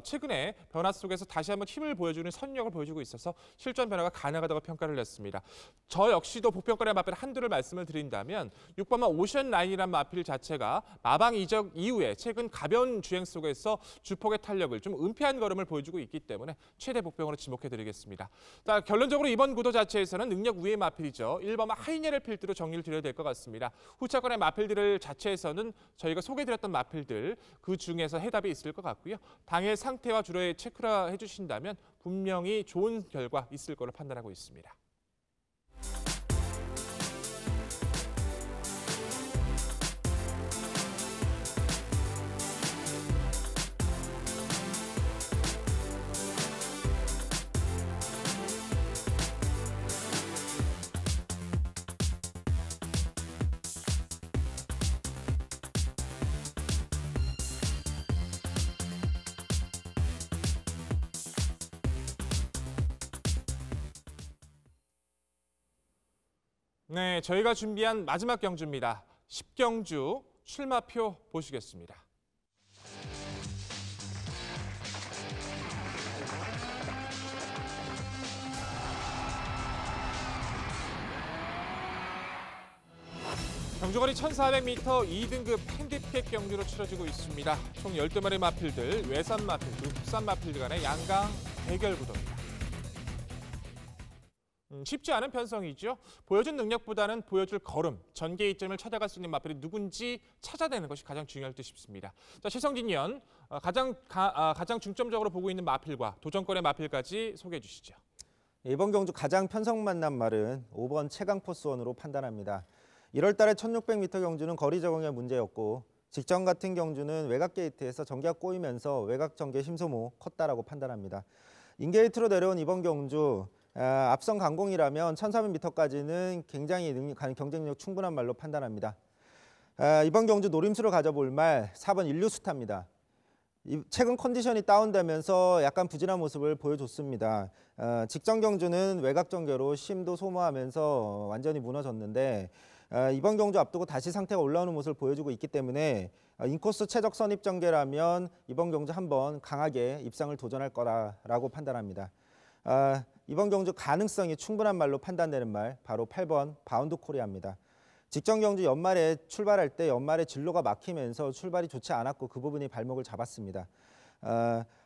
최근의 변화 속에서 다시 한번 힘을 보여주는 선력을 보여주고 있어서 실전 변화가 가능하다고 평가를 했습니다. 저 역시도 복병권의 마필 한두를 말씀을 드린다면 6번만 오션 라인이라는 마필 자체가 마방 이적 이후에 최근 가벼운 주행 속에서 주폭의 탄력을 좀 은폐한 걸음을 보여주고 있기 때문에 최대 복병으로 지목해드리겠습니다. 자, 결론적으로 이번 구도 자체에서는 능력 우위의 마필이죠. 1번만 하이냐를 필두로 정리를 드려야 될 것 같습니다. 후차권의 마필들 자체에서는 저희가 소개해드렸던 마필들 그 중에서 해답이 있을 것 같고요. 당일 상태와 주로의 체크를 해주신다면 분명히 좋은 결과 있을 거로 판단하고 있습니다. 네, 저희가 준비한 마지막 경주입니다. 10경주 출마표 보시겠습니다. 경주거리 1400m 2등급 핸디캡 경주로 치러지고 있습니다. 총 12마리 마필들, 외산 마필 그리고 국산 마필들 간의 양강 대결 구도입니다. 쉽지 않은 편성이죠. 보여준 능력보다는 보여줄 걸음, 전개 이점을 찾아갈 수 있는 마필이 누군지 찾아내는 것이 가장 중요할 듯 싶습니다. 자, 최성진 위원, 가장 중점적으로 보고 있는 마필과 도전권의 마필까지 소개해 주시죠. 이번 경주 가장 편성 만난 말은 5번 최강포스원으로 판단합니다. 1월 달에 1600m 경주는 거리 적응에 문제였고 직전 같은 경주는 외곽 게이트에서 전개가 꼬이면서 외곽 전개 힘소모 컸다라고 판단합니다. 인게이트로 내려온 이번 경주 앞선 강공이라면 1400m까지는 굉장히 경쟁력 충분한 말로 판단합니다. 이번 경주 노림수를 가져볼 말 4번 인류스타입니다. 최근 컨디션이 다운되면서 약간 부진한 모습을 보여줬습니다. 직전 경주는 외곽 전개로 심도 소모하면서 완전히 무너졌는데 이번 경주 앞두고 다시 상태가 올라오는 모습을 보여주고 있기 때문에 인코스 최적 선입 전개라면 이번 경주 한번 강하게 입상을 도전할 거라고 판단합니다. 이번 경주 가능성이 충분한 말로 판단되는 말 바로 8번 바운드 코리아입니다. 직전 경주 연말에 출발할 때 연말에 진로가 막히면서 출발이 좋지 않았고 그 부분이 발목을 잡았습니다.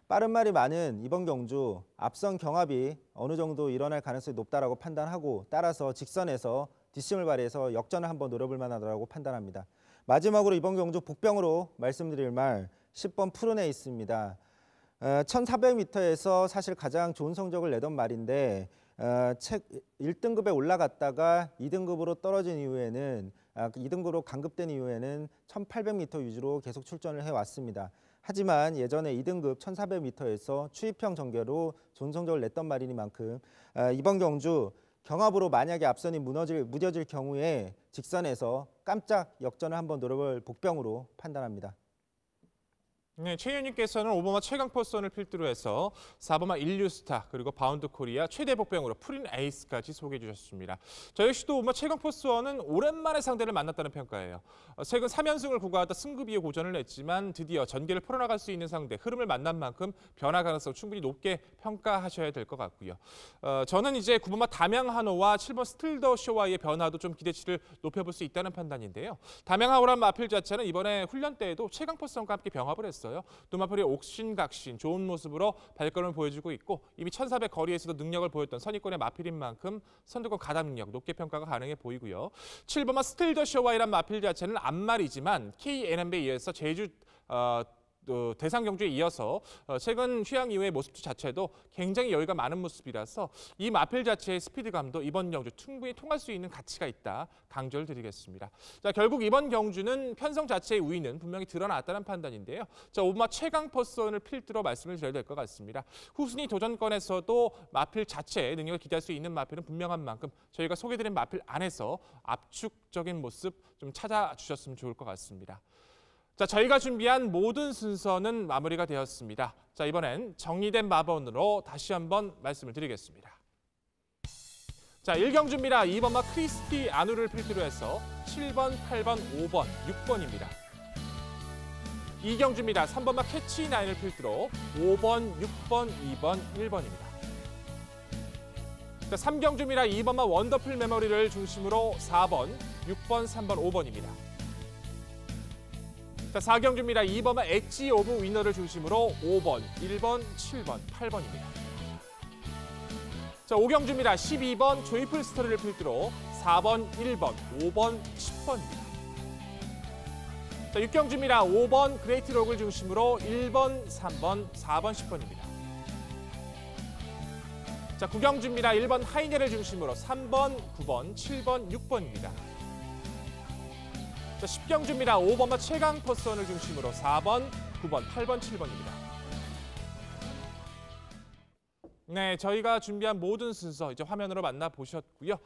빠른 말이 많은 이번 경주 앞선 경합이 어느 정도 일어날 가능성이 높다라고 판단하고 따라서 직선에서 뒷심을 발휘해서 역전을 한번 노려볼 만하다고 판단합니다. 마지막으로 이번 경주 복병으로 말씀드릴 말 10번 푸른에이스입니다. 1400m에서 사실 가장 좋은 성적을 내던 말인데 1등급에 올라갔다가 2등급으로 떨어진 이후에는 2등급으로 강급된 이후에는 1800m 위주로 계속 출전을 해왔습니다. 하지만 예전에 2등급 1400m에서 추입형 전개로 좋은 성적을 냈던 말이니만큼 이번 경주 경합으로 만약에 앞선이 무뎌질 경우에 직선에서 깜짝 역전을 한번 노려볼 복병으로 판단합니다. 네, 최 의원님께서는 5번마 최강포스원을 필두로 해서 4번마 인류스타 그리고 바운드 코리아 최대 복병으로 프린 에이스까지 소개해 주셨습니다. 저 역시도 5번마 최강포스원은 오랜만에 상대를 만났다는 평가예요. 최근 3연승을 구가하다 승급 이후 고전을 냈지만 드디어 전개를 풀어나갈 수 있는 상대, 흐름을 만난 만큼 변화 가능성 충분히 높게 평가하셔야 될 것 같고요. 저는 이제 9번마 담양한호와 7번 스틸더 쇼와의 변화도 좀 기대치를 높여볼 수 있다는 판단인데요. 담양한호란 마필 자체는 이번에 훈련 때에도 최강포스원과 함께 병합을 했어요. 두 마필이 옥신각신 좋은 모습으로 발걸음을 보여주고 있고 이미 1400 거리에서도 능력을 보였던 선입권의 마필인 만큼 선두권 가담 능력 높게 평가가 가능해 보이고요. 7번마 스틸더 쇼와이란 마필 자체는 앞말이지만 KNM에 의해서 제주 대상 경주에 이어서 최근 휴양 이후의 모습 자체도 굉장히 여유가 많은 모습이라서 이 마필 자체의 스피드감도 이번 경주 충분히 통할 수 있는 가치가 있다 강조를 드리겠습니다. 자, 결국 이번 경주는 편성 자체의 우위는 분명히 드러났다는 판단인데요. 자, 5번마 최강포스원을 필두로 말씀을 드려야 될 것 같습니다. 후순위 도전권에서도 마필 자체의 능력을 기대할 수 있는 마필은 분명한 만큼 저희가 소개드린 마필 안에서 압축적인 모습 좀 찾아주셨으면 좋을 것 같습니다. 자, 저희가 준비한 모든 순서는 마무리가 되었습니다. 자, 이번엔 정리된 마번으로 다시 한번 말씀을 드리겠습니다. 자, 1경주입니다. 2번마 크리스티 아누를 필두로 해서 7번, 8번, 5번, 6번입니다. 2경주입니다. 3번마 캐치9을 필두로 5번, 6번, 2번, 1번입니다. 자, 3경주입니다. 2번마 원더풀 메모리를 중심으로 4번, 6번, 3번, 5번입니다. 자, 4경주입니다. 2번마 엣지 오브 위너를 중심으로 5번, 1번, 7번, 8번입니다. 자, 5경주입니다. 12번 조이풀 스토리를 필두로 4번, 1번, 5번, 10번입니다. 자, 6경주입니다. 5번 그레이트 록을 중심으로 1번, 3번, 4번, 10번입니다. 자, 9경주입니다. 1번 하이네를 중심으로 3번, 9번, 7번, 6번입니다. 자, 10경주입니다. 5번마 최강포스원을 중심으로 4번, 9번, 8번, 7번입니다. 네, 저희가 준비한 모든 순서 이제 화면으로 만나보셨고요.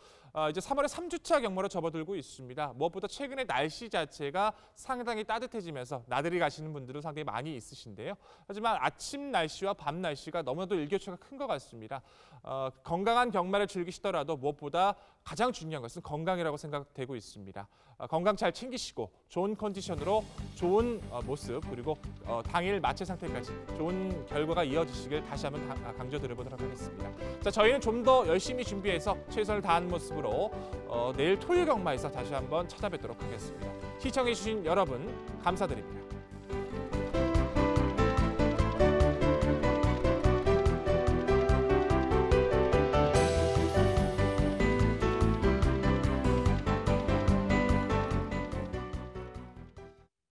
이제 3월의 3주차 경마로 접어들고 있습니다. 무엇보다 최근에 날씨 자체가 상당히 따뜻해지면서 나들이 가시는 분들은 상당히 많이 있으신데요. 하지만 아침 날씨와 밤 날씨가 너무나도 일교차가 큰 것 같습니다. 건강한 경마를 즐기시더라도 무엇보다 가장 중요한 것은 건강이라고 생각되고 있습니다. 건강 잘 챙기시고 좋은 컨디션으로 좋은 모습 그리고 당일 마체 상태까지 좋은 결과가 이어지시길 다시 한번 강조드려보도록 하겠습니다. 자, 저희는 좀 더 열심히 준비해서 최선을 다하는 모습으로 내일 토요일 경마에서 다시 한번 찾아뵙도록 하겠습니다. 시청해주신 여러분 감사드립니다.